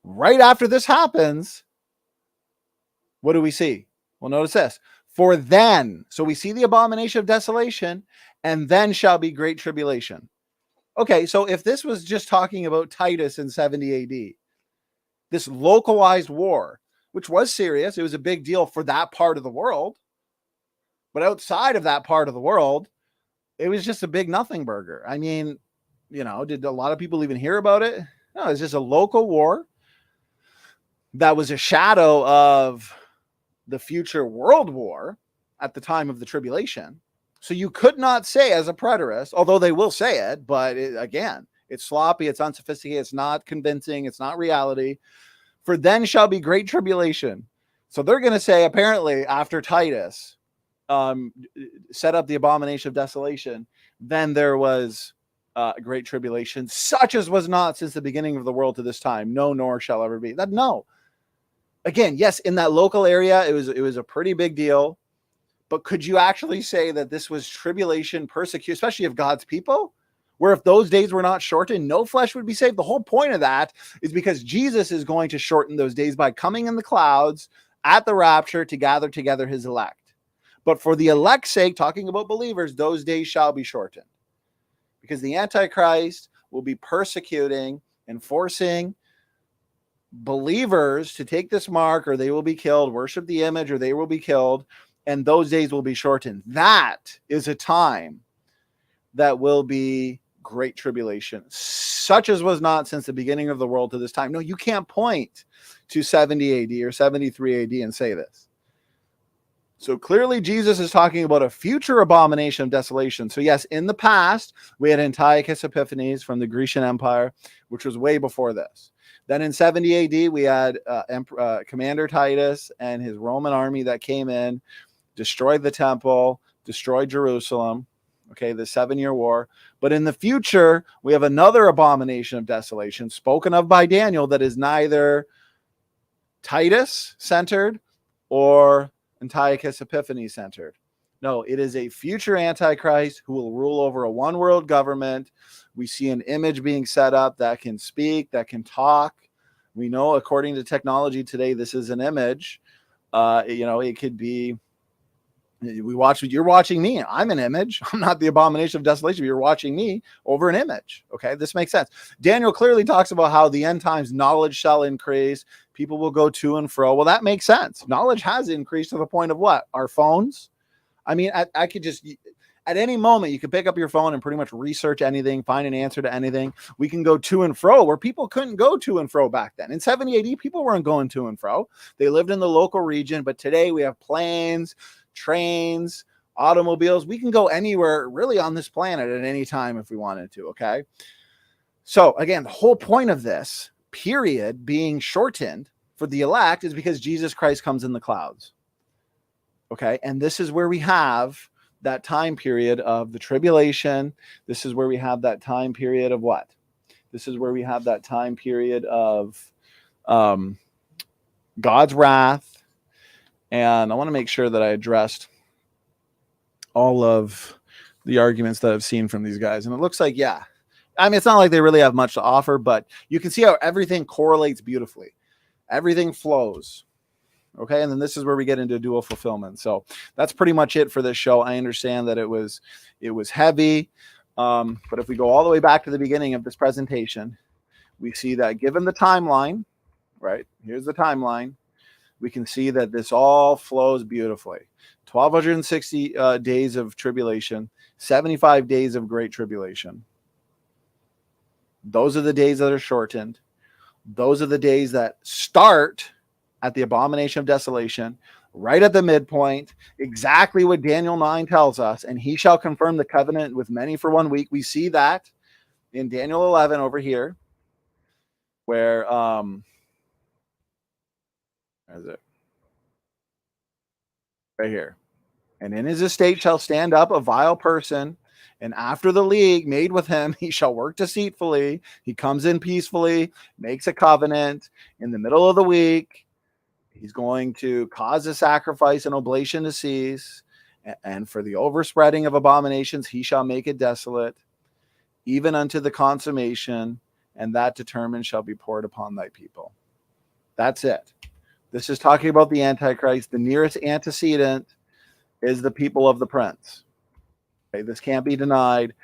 Right after this happens, what do we see? Well, notice this. For then, so we see the abomination of desolation, and then shall be great tribulation. Okay, so if this was just talking about Titus in 70 AD, this localized war, which was serious, it was a big deal for that part of the world. But outside of that part of the world, it was just a big nothing burger. I mean, did a lot of people even hear about it? No, it's just a local war that was a shadow of the future world war at the time of the tribulation. So you could not say as a preterist, although they will say it, but again, It's sloppy, it's unsophisticated, it's not convincing, it's not reality. For then shall be great tribulation. So they're going to say, apparently, after Titus set up the abomination of desolation, then there was great tribulation, such as was not since the beginning of the world to this time. No, nor shall ever be. That no. Again, yes, in that local area, it was a pretty big deal. But could you actually say that this was tribulation, persecution, especially of God's people? Where if those days were not shortened, no flesh would be saved. The whole point of that is because Jesus is going to shorten those days by coming in the clouds at the rapture to gather together his elect. But for the elect's sake, talking about believers, those days shall be shortened. Because the Antichrist will be persecuting and forcing believers to take this mark, or they will be killed, worship the image, or they will be killed, and those days will be shortened. That is a time that will be great tribulation, such as was not since the beginning of the world to this time. No, you can't point to 70 AD or 73 AD and say this. So clearly Jesus is talking about a future abomination of desolation. So yes, in the past, we had Antiochus Epiphanes from the Grecian Empire, which was way before this. Then in 70 AD, we had Commander Titus and his Roman army that came in, destroyed the temple, destroyed Jerusalem. Okay, the 7-year war. But in the future, we have another abomination of desolation spoken of by Daniel that is neither Titus-centered or Antiochus Epiphanes centered. No, it is a future Antichrist who will rule over a one world government. We see an image being set up that can speak, that can talk. We know, according to technology today, this is an image. It could be. You're watching me. I'm an image. I'm not the abomination of desolation. You're watching me over an image. Okay, this makes sense. Daniel clearly talks about how the end times knowledge shall increase. People will go to and fro. Well, that makes sense. Knowledge has increased to the point of what? Our phones. I mean, I could just, at any moment, you can pick up your phone and pretty much research anything, find an answer to anything. We can go to and fro where people couldn't go to and fro back then. In 70 AD, people weren't going to and fro. They lived in the local region. But today we have planes, trains, automobiles. We can go anywhere really on this planet at any time if we wanted to. Okay. So again, the whole point of this period being shortened for the elect is because Jesus Christ comes in the clouds. Okay. And this is where we have that time period of the tribulation. This is where we have that time period of what? This is where we have that time period of God's wrath. And I want to make sure that I addressed all of the arguments that I've seen from these guys. And it looks like, yeah, I mean, it's not like they really have much to offer, but you can see how everything correlates beautifully. Everything flows. Okay. And then this is where we get into dual fulfillment. So that's pretty much it for this show. I understand that it was heavy. But if we go all the way back to the beginning of this presentation, we see that given the timeline, right? Here's the timeline. We can see that this all flows beautifully. 1,260 days of tribulation, 75 days of great tribulation. Those are the days that are shortened. Those are the days that start at the abomination of desolation, right at the midpoint, exactly what Daniel 9 tells us. And he shall confirm the covenant with many for 1 week. We see that in Daniel 11 over here, where where is it? Right here. And in his estate shall stand up a vile person, and after the league made with him, he shall work deceitfully. He comes in peacefully, makes a covenant in the middle of the week. He's going to cause a sacrifice and oblation to cease. And for the overspreading of abominations, he shall make it desolate, even unto the consummation, and that determined shall be poured upon thy people. That's it. This is talking about the Antichrist. The nearest antecedent is the people of the prince. Okay, this can't be denied.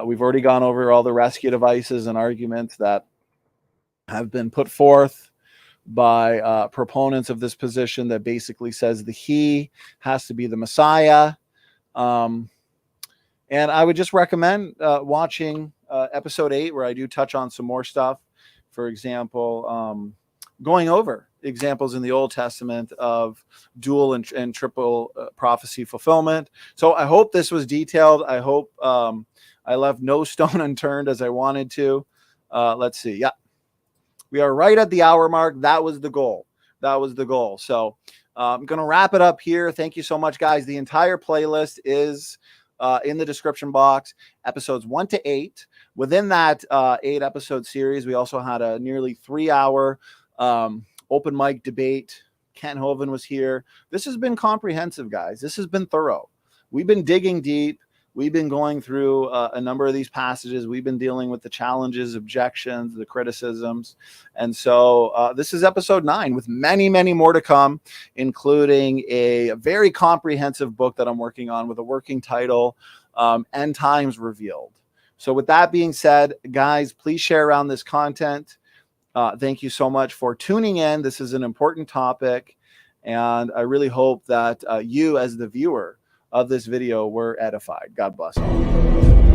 We've already gone over all the rescue devices and arguments that have been put forth by proponents of this position that basically says the he has to be the Messiah. And I would just recommend watching episode 8, where I do touch on some more stuff. For example, going over examples in the Old Testament of dual and triple prophecy fulfillment. So I hope this was detailed. I hope I left no stone unturned as I wanted to. Let's see. Yeah, we are right at the hour mark. That was the goal. That was the goal. So I'm going to wrap it up here. Thank you so much, guys. The entire playlist is in the description box, episodes 1 to 8. Within that 8-episode series, we also had a nearly 3-hour open mic debate. Ken Hovind was here. This has been comprehensive, guys. This has been thorough. We've been digging deep. We've been going through a number of these passages. We've been dealing with the challenges, objections, the criticisms. And so this is episode 9 with many, many more to come, including a very comprehensive book that I'm working on with a working title, End Times Revealed. So with that being said, guys, please share around this content. Thank you so much for tuning in. This is an important topic, and I really hope that you as the viewer of this video were edified. God bless all.